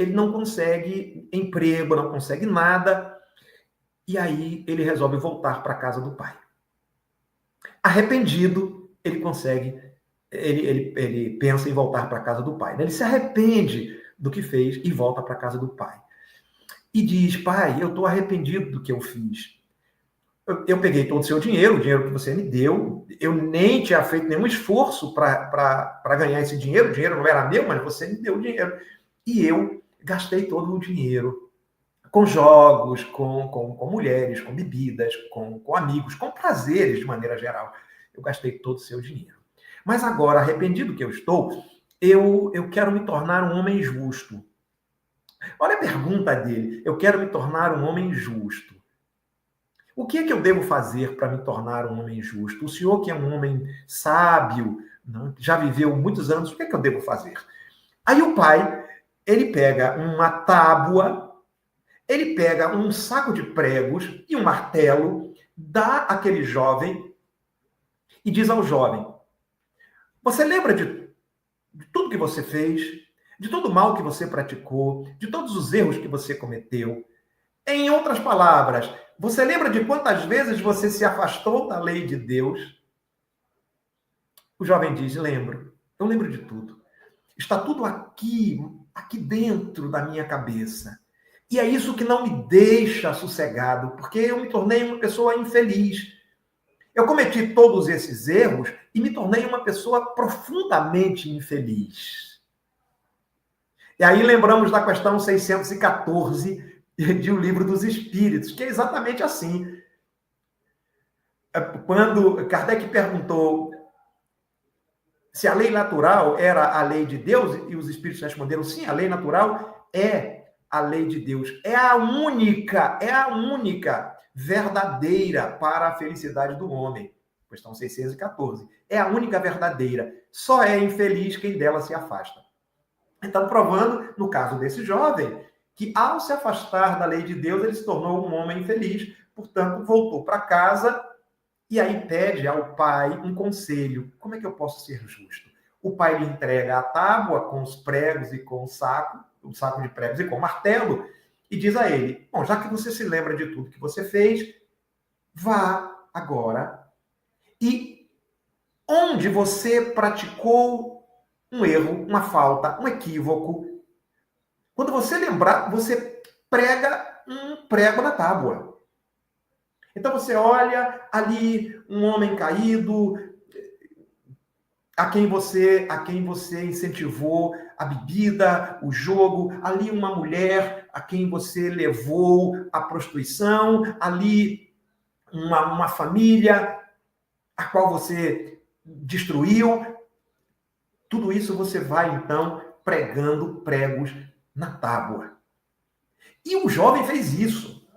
B: emprego, não consegue nada, e aí ele resolve voltar para a casa do pai. Arrependido, ele pensa em voltar para a casa do pai. Ele se arrepende do que fez e volta para a casa do pai. E diz, pai, eu estou arrependido do que eu fiz. Eu peguei todo o seu dinheiro, o dinheiro que você me deu, eu nem tinha feito nenhum esforço para ganhar esse dinheiro, o dinheiro não era meu, mas você me deu o dinheiro. E eu gastei todo o dinheiro com jogos, com mulheres, com bebidas, com amigos, com prazeres de maneira geral. Eu gastei todo o seu dinheiro. Mas agora, arrependido que eu estou, eu quero me tornar um homem justo. Olha a pergunta dele, eu quero me tornar um homem justo. O que é que eu devo fazer para me tornar um homem justo? O senhor que é um homem sábio, né, já viveu muitos anos, o que é que eu devo fazer? Aí o pai, ele pega uma tábua, ele pega um saco de pregos e um martelo, dá àquele jovem e diz ao jovem, você lembra de tudo que você fez, de todo o mal que você praticou, de todos os erros que você cometeu? Em outras palavras, você lembra de quantas vezes você se afastou da lei de Deus? O jovem diz, lembro. Eu lembro de tudo. Está tudo aqui dentro da minha cabeça. E é isso que não me deixa sossegado, porque eu me tornei uma pessoa infeliz. Eu cometi todos esses erros e me tornei uma pessoa profundamente infeliz. E aí lembramos da questão 614 de O Livro dos Espíritos, que é exatamente assim. Quando Kardec perguntou se a lei natural era a lei de Deus, e os espíritos responderam, sim, a lei natural é a lei de Deus. É a única verdadeira para a felicidade do homem. Questão 614. É a única verdadeira. Só é infeliz quem dela se afasta. Então, provando, no caso desse jovem, que ao se afastar da lei de Deus, ele se tornou um homem infeliz, portanto, voltou para casa e aí pede ao pai um conselho. Como é que eu posso ser justo? O pai lhe entrega a tábua com os pregos e com o saco de pregos e com o martelo, e diz a ele, bom, já que você se lembra de tudo que você fez, vá agora e onde você praticou um erro, uma falta, um equívoco, quando você lembrar, você prega um prego na tábua. Então você olha ali um homem caído, a quem você incentivou a bebida, o jogo, ali uma mulher a quem você levou à prostituição, ali uma família a qual você destruiu. Tudo isso você vai, então, pregando pregos na tábua. E o jovem fez isso.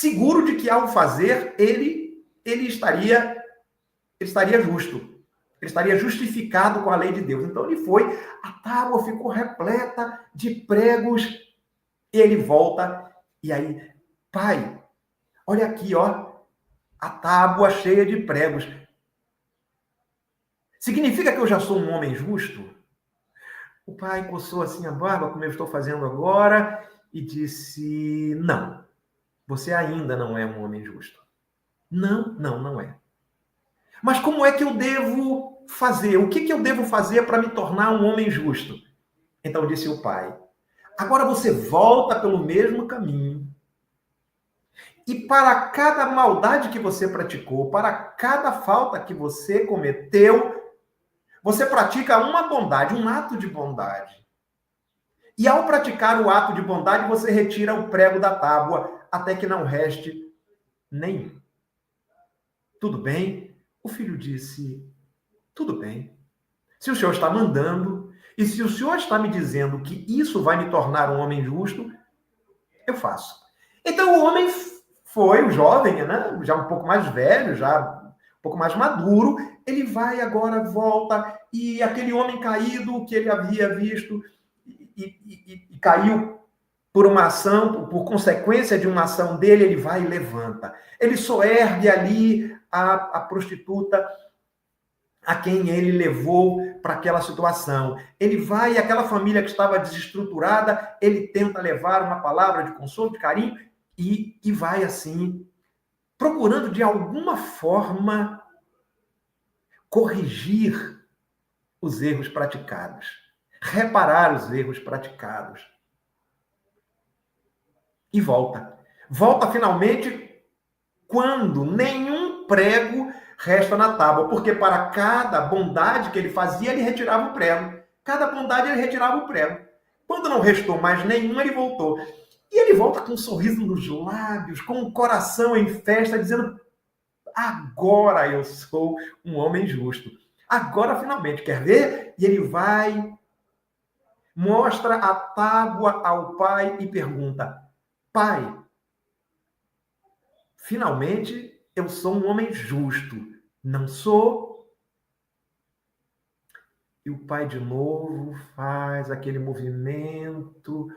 B: seguro de que ao fazer ele estaria justo. Ele estaria justificado com a lei de Deus. Então ele foi, a tábua ficou repleta de pregos, e ele volta, e aí, pai, olha aqui, ó, a tábua cheia de pregos. Significa que eu já sou um homem justo? O pai coçou assim a barba, como eu estou fazendo agora, e disse, não, você ainda não é um homem justo. Não é. Mas como é que eu devo fazer? O que eu devo fazer para me tornar um homem justo? Então disse o pai, agora você volta pelo mesmo caminho, e para cada maldade que você praticou, para cada falta que você cometeu, você pratica uma bondade, um ato de bondade. E ao praticar o ato de bondade, você retira o prego da tábua, até que não reste nenhum. Tudo bem? O filho disse, tudo bem. Se o senhor está mandando, e se o senhor está me dizendo que isso vai me tornar um homem justo, eu faço. Então o homem foi, o jovem, né? Já um pouco mais velho, já um pouco mais maduro, ele vai agora, volta, e aquele homem caído que ele havia visto e caiu por uma ação, por consequência de uma ação dele, ele vai e levanta. Ele soergue ali a prostituta a quem ele levou para aquela situação. Ele vai, aquela família que estava desestruturada, ele tenta levar uma palavra de consolo, de carinho, e vai assim, procurando de alguma forma corrigir os erros praticados, reparar os erros praticados. E volta. Volta finalmente quando nenhum prego resta na tábua, porque para cada bondade que ele fazia, ele retirava o prego. Cada bondade ele retirava o prego. Quando não restou mais nenhum, ele voltou. E ele volta com um sorriso nos lábios, com o coração em festa, dizendo, agora eu sou um homem justo. Agora, finalmente, quer ver? E ele vai, mostra a tábua ao pai e pergunta, pai, finalmente eu sou um homem justo, não sou? E o pai de novo faz aquele movimento,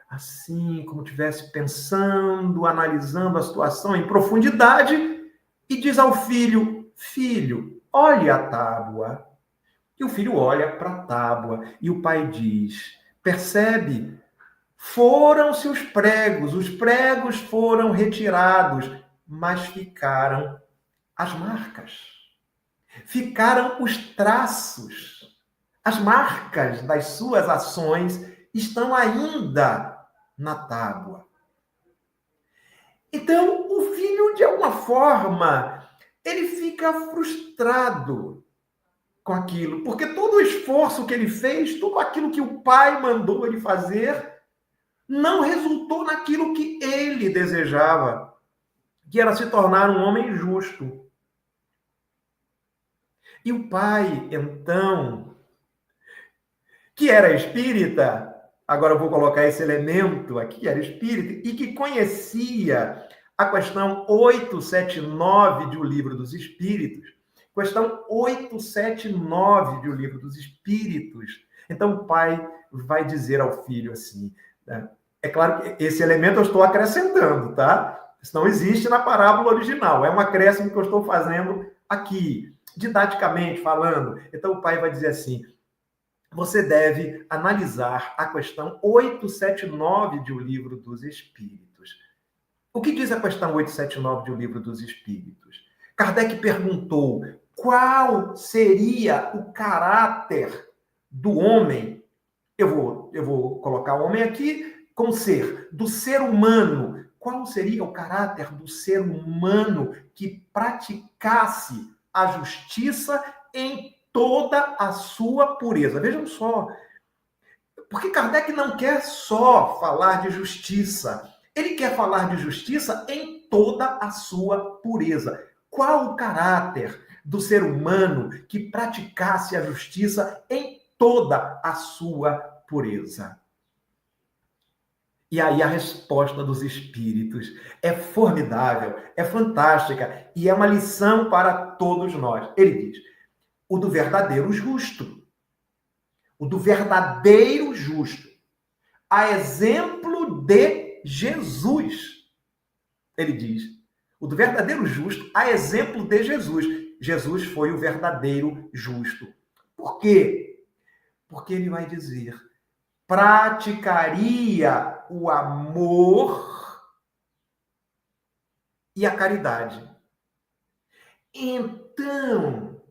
B: assim, como estivesse pensando, analisando a situação em profundidade, e diz ao filho, filho, olhe a tábua. E o filho olha para a tábua, e o pai diz, percebe? Foram-se os pregos foram retirados, mas ficaram as marcas. Ficaram os traços. As marcas das suas ações estão ainda na tábua. Então, o filho, de alguma forma, ele fica frustrado com aquilo, porque todo o esforço que ele fez, tudo aquilo que o pai mandou ele fazer, não resultou naquilo que ele desejava, que era se tornar um homem justo. E o pai, então, que era espírita, agora eu vou colocar esse elemento aqui, era espírita, e que conhecia a questão 879 de O Livro dos Espíritos, questão 879 de O Livro dos Espíritos. Então o pai vai dizer ao filho assim, né? É claro que esse elemento eu estou acrescentando, tá? Isso não existe na parábola original, é um acréscimo que eu estou fazendo aqui, didaticamente falando. Então o pai vai dizer assim, você deve analisar a questão 879 de O Livro dos Espíritos. O que diz a questão 879 de O Livro dos Espíritos? Kardec perguntou qual seria o caráter do homem. Eu vou colocar o homem aqui como ser, do ser humano. Qual seria o caráter do ser humano que praticasse a justiça em toda a sua pureza? Vejam só, porque Kardec não quer só falar de justiça, ele quer falar de justiça em toda a sua pureza. Qual o caráter do ser humano que praticasse a justiça em toda a sua pureza? E aí a resposta dos espíritos é formidável, é fantástica e é uma lição para todos nós. Ele diz: o do verdadeiro justo. O do verdadeiro justo. A exemplo de Jesus. Ele diz: o do verdadeiro justo, a exemplo de Jesus. Jesus foi o verdadeiro justo. Por quê? Porque ele vai dizer: praticaria o amor e a caridade. Então,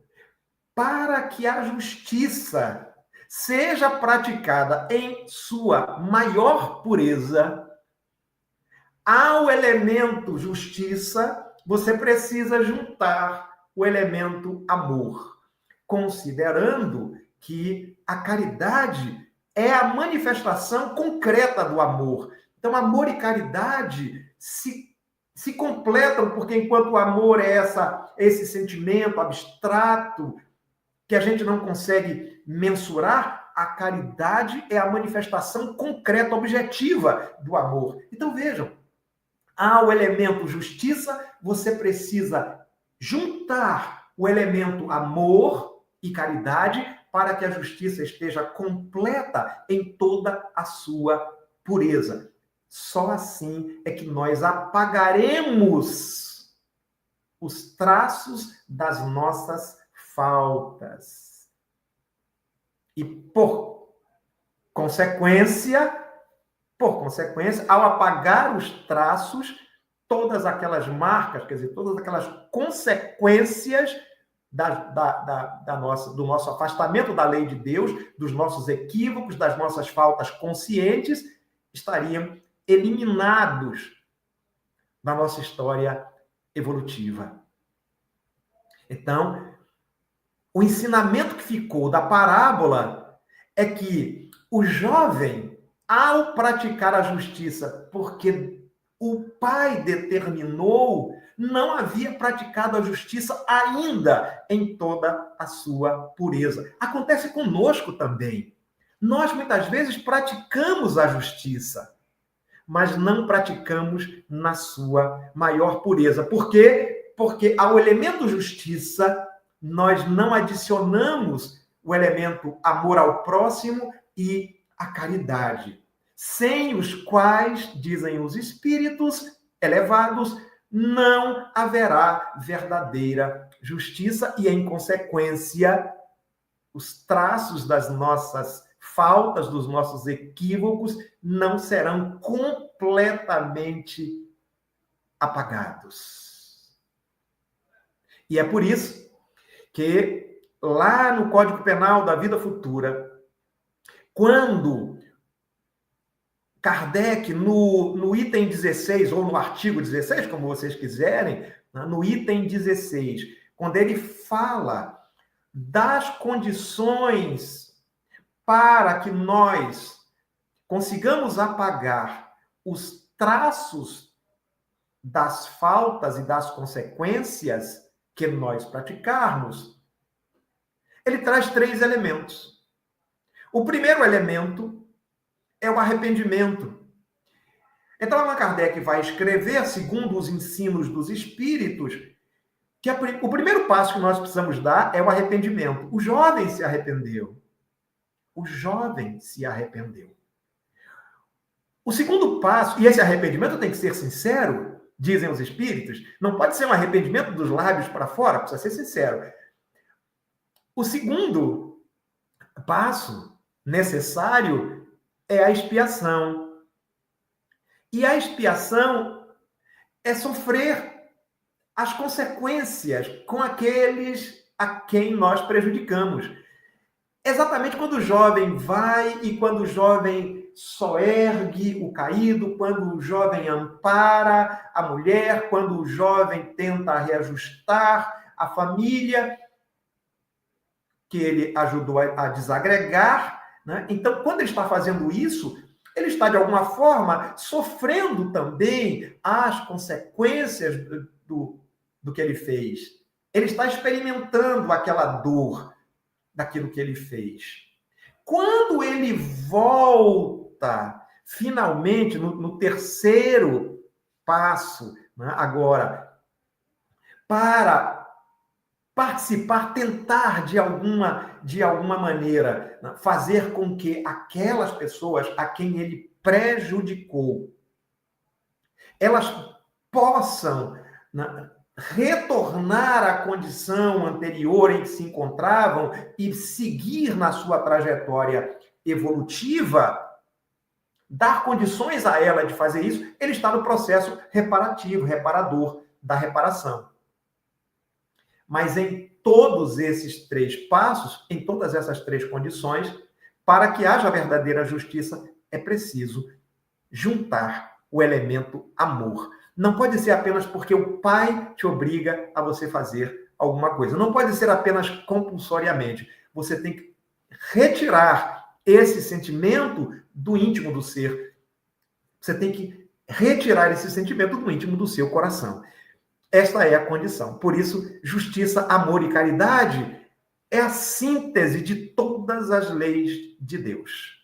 B: para que a justiça seja praticada em sua maior pureza, ao elemento justiça, você precisa juntar o elemento amor, considerando que a caridade é a manifestação concreta do amor. Então, amor e caridade se completam, porque enquanto o amor é esse sentimento abstrato que a gente não consegue mensurar, a caridade é a manifestação concreta, objetiva do amor. Então, vejam, ao elemento justiça, você precisa juntar o elemento amor e caridade para que a justiça esteja completa em toda a sua pureza. Só assim é que nós apagaremos os traços das nossas faltas. E por consequência, ao apagar os traços, todas aquelas marcas, quer dizer, todas aquelas consequências do nosso afastamento da lei de Deus, dos nossos equívocos, das nossas faltas conscientes, estariam eliminados da nossa história evolutiva. Então, o ensinamento que ficou da parábola é que o jovem, ao praticar a justiça, porque o pai determinou, não havia praticado a justiça ainda em toda a sua pureza. Acontece conosco também. Nós, muitas vezes, praticamos a justiça, mas não praticamos na sua maior pureza. Por quê? Porque ao elemento justiça, nós não adicionamos o elemento amor ao próximo e a caridade, sem os quais, dizem os espíritos elevados, não haverá verdadeira justiça e, em consequência, os traços das nossas faltas, dos nossos equívocos, não serão completamente apagados. E é por isso que lá no Código Penal da Vida Futura, quando Kardec, no item 16, ou no artigo 16, como vocês quiserem, no item 16, quando ele fala das condições para que nós consigamos apagar os traços das faltas e das consequências que nós praticarmos, ele traz 3 elementos. O primeiro elemento é o arrependimento. Então, Allan Kardec vai escrever, segundo os ensinos dos espíritos, que o primeiro passo que nós precisamos dar é o arrependimento. O jovem se arrependeu. O jovem se arrependeu. O segundo passo, e esse arrependimento tem que ser sincero, dizem os espíritos, não pode ser um arrependimento dos lábios para fora, precisa ser sincero. O segundo passo necessário é a expiação. E a expiação é sofrer as consequências com aqueles a quem nós prejudicamos. Exatamente quando o jovem vai e quando o jovem soergue o caído, quando o jovem ampara a mulher, quando o jovem tenta reajustar a família que ele ajudou a desagregar, né? Então, quando ele está fazendo isso, ele está, de alguma forma, sofrendo também as consequências do que ele fez. Ele está experimentando aquela dor daquilo que ele fez. Quando ele volta finalmente, no terceiro passo, né, agora, para participar, tentar de alguma maneira, né, fazer com que aquelas pessoas a quem ele prejudicou, elas possam, né, retornar à condição anterior em que se encontravam e seguir na sua trajetória evolutiva, dar condições a ela de fazer isso, ele está no processo reparativo, reparador da reparação. Mas em todos esses três passos, em todas essas três condições, para que haja verdadeira justiça, é preciso juntar o elemento amor. Não pode ser apenas porque o pai te obriga a você fazer alguma coisa. Não pode ser apenas compulsoriamente. Você tem que retirar esse sentimento do íntimo do ser. Você tem que retirar esse sentimento do íntimo do seu coração. Esta é a condição. Por isso, justiça, amor e caridade é a síntese de todas as leis de Deus.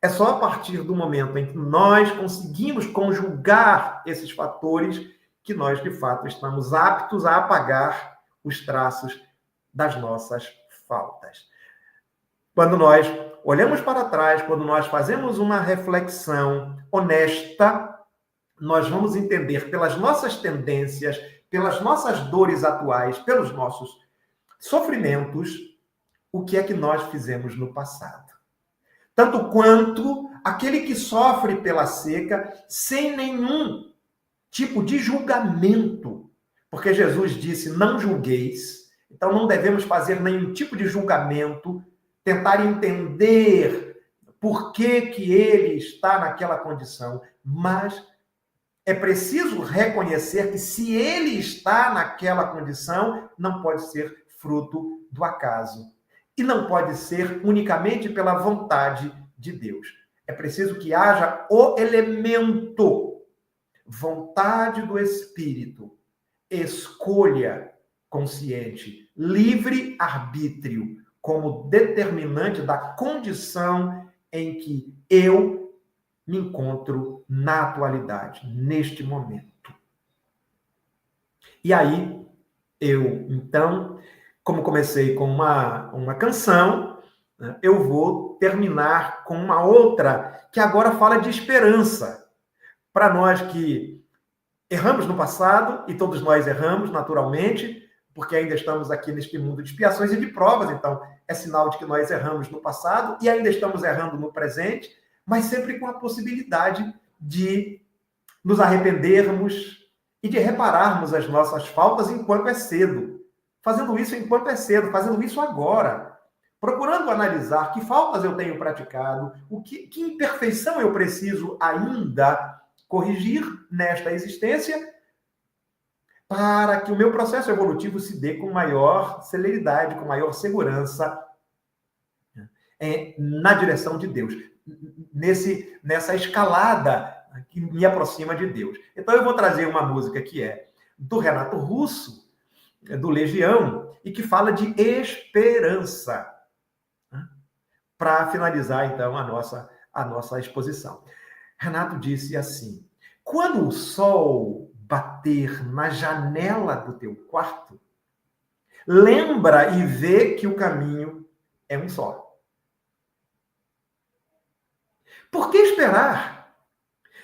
B: É só a partir do momento em que nós conseguimos conjugar esses fatores que nós, de fato, estamos aptos a apagar os traços das nossas faltas. Quando nós olhamos para trás, quando nós fazemos uma reflexão honesta, nós vamos entender pelas nossas tendências, pelas nossas dores atuais, pelos nossos sofrimentos, o que é que nós fizemos no passado. Tanto quanto aquele que sofre pela seca sem nenhum tipo de julgamento. Porque Jesus disse, não julgueis. Então não devemos fazer nenhum tipo de julgamento, tentar entender por que ele está naquela condição. Mas é preciso reconhecer que se ele está naquela condição, não pode ser fruto do acaso. E não pode ser unicamente pela vontade de Deus. É preciso que haja o elemento, vontade do Espírito, escolha consciente, livre arbítrio, como determinante da condição em que eu me encontro na atualidade, neste momento. E aí, eu, então, como comecei com uma canção, eu vou terminar com uma outra que agora fala de esperança. Para nós que erramos no passado, e todos nós erramos, naturalmente, porque ainda estamos aqui neste mundo de expiações e de provas, então é sinal de que nós erramos no passado e ainda estamos errando no presente, mas sempre com a possibilidade de nos arrependermos e de repararmos as nossas faltas enquanto é cedo. Fazendo isso enquanto é cedo, fazendo isso agora. Procurando analisar que faltas eu tenho praticado, que imperfeição eu preciso ainda corrigir nesta existência para que o meu processo evolutivo se dê com maior celeridade, com maior segurança na direção de Deus, nessa escalada que me aproxima de Deus. Então eu vou trazer uma música que é do Renato Russo, do Legião, e que fala de esperança, para finalizar, então, a nossa exposição. Renato disse assim, quando o sol bater na janela do teu quarto, lembra e vê que o caminho é um só. Por que esperar?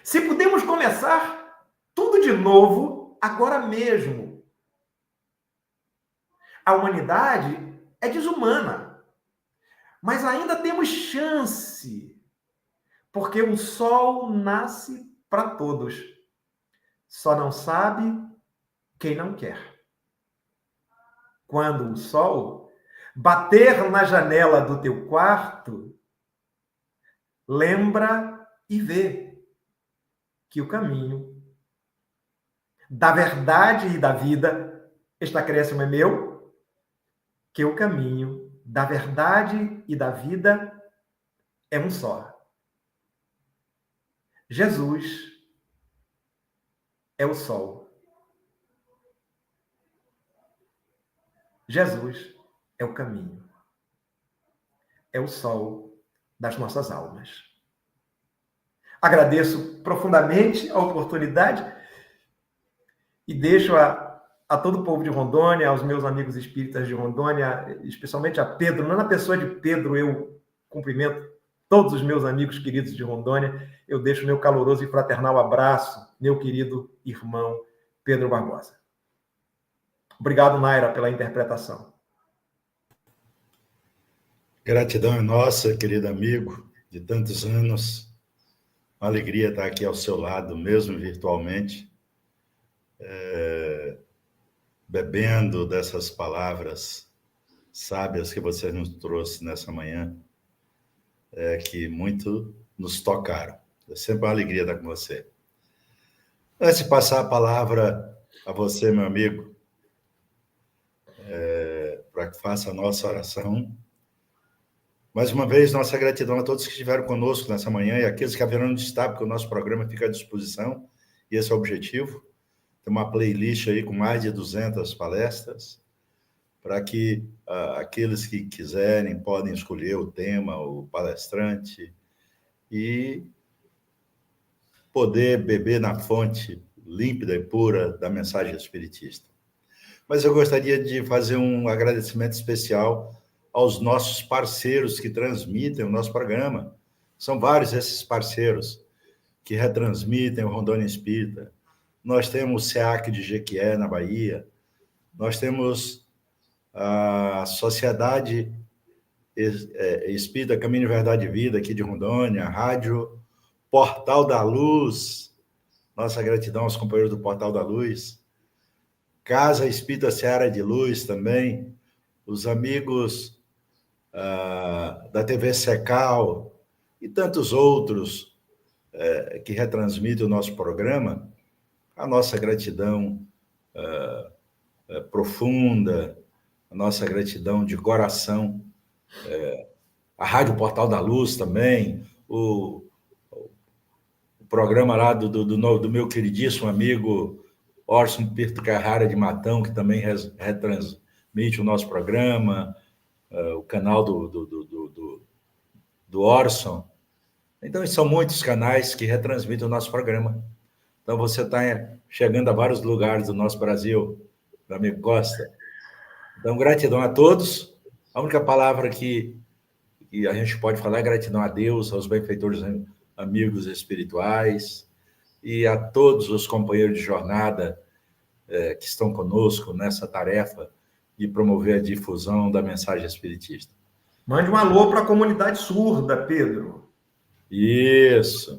B: Se podemos começar tudo de novo agora mesmo. A humanidade é desumana, mas ainda temos chance, porque o sol nasce para todos. Só não sabe quem não quer. Quando o sol bater na janela do teu quarto, lembra e vê que o caminho da verdade e da vida, este acréscimo é meu, que o caminho da verdade e da vida é um só. Jesus é o sol. Jesus é o caminho. É o sol das nossas almas. Agradeço profundamente a oportunidade e deixo a todo o povo de Rondônia, aos meus amigos espíritas de Rondônia, especialmente a Pedro, não na pessoa de Pedro, eu cumprimento todos os meus amigos queridos de Rondônia, eu deixo meu caloroso e fraternal abraço, meu querido irmão Pedro Barbosa. Obrigado, Naira, pela interpretação.
A: Gratidão é nossa, querido amigo, de tantos anos. Uma alegria estar aqui ao seu lado, mesmo virtualmente, bebendo dessas palavras sábias que você nos trouxe nessa manhã, que muito nos tocaram. É sempre uma alegria estar com você. Antes de passar a palavra a você, meu amigo, para que faça a nossa oração, mais uma vez, nossa gratidão a todos que estiveram conosco nessa manhã e aqueles que haverão de estar, porque o nosso programa fica à disposição, e esse é o objetivo. Tem uma playlist aí com mais de 200 palestras, para que aqueles que quiserem podem escolher o tema, o palestrante, e poder beber na fonte límpida e pura da mensagem espiritista. Mas eu gostaria de fazer um agradecimento especial aos nossos parceiros que transmitem o nosso programa. São vários esses parceiros que retransmitem o Rondônia Espírita. Nós temos o SEAC de Jequié, na Bahia. Nós temos a Sociedade Espírita Caminho, Verdade e Vida, aqui de Rondônia, a Rádio Portal da Luz. Nossa gratidão aos companheiros do Portal da Luz. Casa Espírita Seara de Luz também. Os amigos da TV Secal e tantos outros que retransmitem o nosso programa, a nossa gratidão profunda, a nossa gratidão de coração, a Rádio Portal da Luz também, o programa lá do meu queridíssimo amigo Orson Pirto Carrara de Matão, que também retransmite o nosso programa, o canal do Orson. Então, são muitos canais que retransmitem o nosso programa. Então, você está chegando a vários lugares do nosso Brasil, meu amigo Costa. Então, gratidão a todos. A única palavra que a gente pode falar é gratidão a Deus, aos benfeitores amigos espirituais e a todos os companheiros de jornada que estão conosco nessa tarefa de promover a difusão da mensagem espiritista.
B: Mande um alô para a comunidade surda, Pedro.
A: Isso.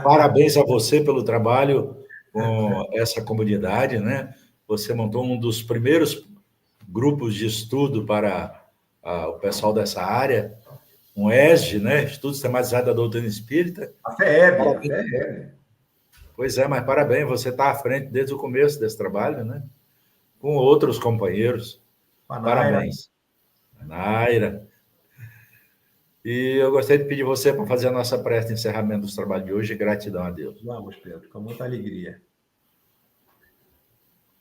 A: Parabéns a você pelo trabalho com essa comunidade, né? Você montou um dos primeiros grupos de estudo para o pessoal dessa área, um ESG, né? Estudo Sistematizado da Doutrina Espírita.
B: A FEB.
A: Pois é, mas parabéns, você está à frente desde o começo desse trabalho, né? Com outros companheiros. Parabéns. Naira. E eu gostaria de pedir você para fazer a nossa prece de encerramento dos trabalhos de hoje. Gratidão a Deus.
B: Vamos, Pedro, com muita alegria.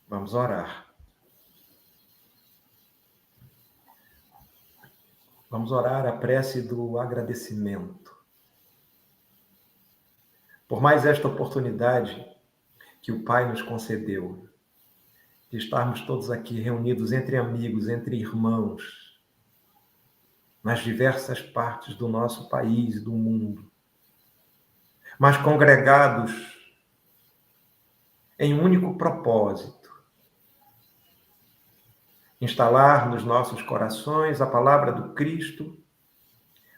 B: Vamos orar. Vamos orar a prece do agradecimento. Por mais esta oportunidade que o Pai nos concedeu, de estarmos todos aqui reunidos entre amigos, entre irmãos, nas diversas partes do nosso país, do mundo, mas congregados em um único propósito: instalar nos nossos corações a palavra do Cristo,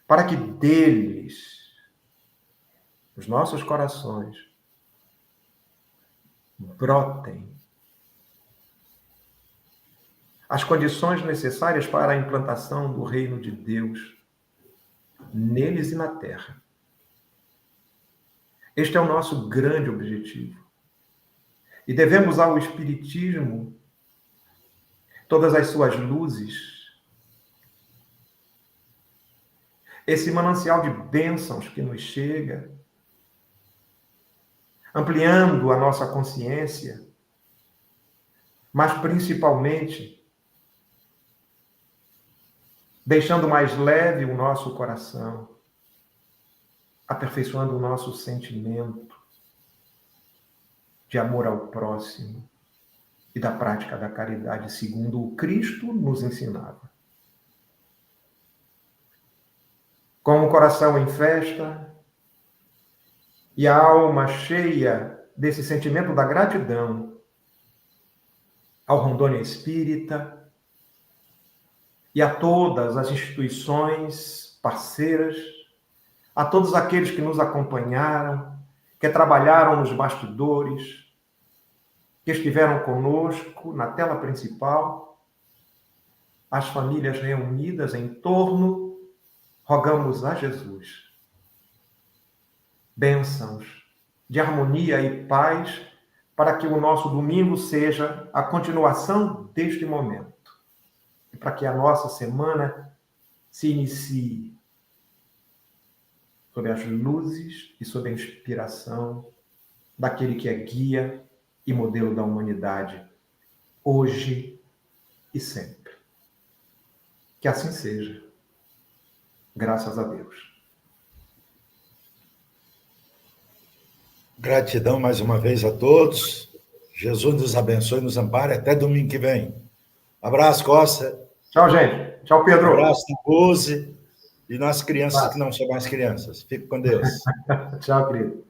B: para que deles, nos nossos corações, brotem as condições necessárias para a implantação do reino de Deus neles e na terra. Este é o nosso grande objetivo. E devemos ao Espiritismo todas as suas luzes, esse manancial de bênçãos que nos chega, ampliando a nossa consciência, mas principalmente deixando mais leve o nosso coração, aperfeiçoando o nosso sentimento de amor ao próximo e da prática da caridade, segundo o Cristo nos ensinava. Com o coração em festa e a alma cheia desse sentimento da gratidão ao Rondônia Espírita e a todas as instituições parceiras, a todos aqueles que nos acompanharam, que trabalharam nos bastidores, que estiveram conosco na tela principal, as famílias reunidas em torno, rogamos a Jesus bênçãos de harmonia e paz para que o nosso domingo seja a continuação deste momento e para que a nossa semana se inicie sob as luzes e sob a inspiração daquele que é guia e modelo da humanidade, hoje e sempre. Que assim seja. Graças a Deus.
A: Gratidão mais uma vez a todos. Jesus nos abençoe e nos ampare. Até domingo que vem. Abraço, Costa.
B: Tchau, gente. Tchau, Pedro.
A: Abraço, Pose. E nossas crianças que não são mais crianças. Fique com Deus.
B: Tchau, querido.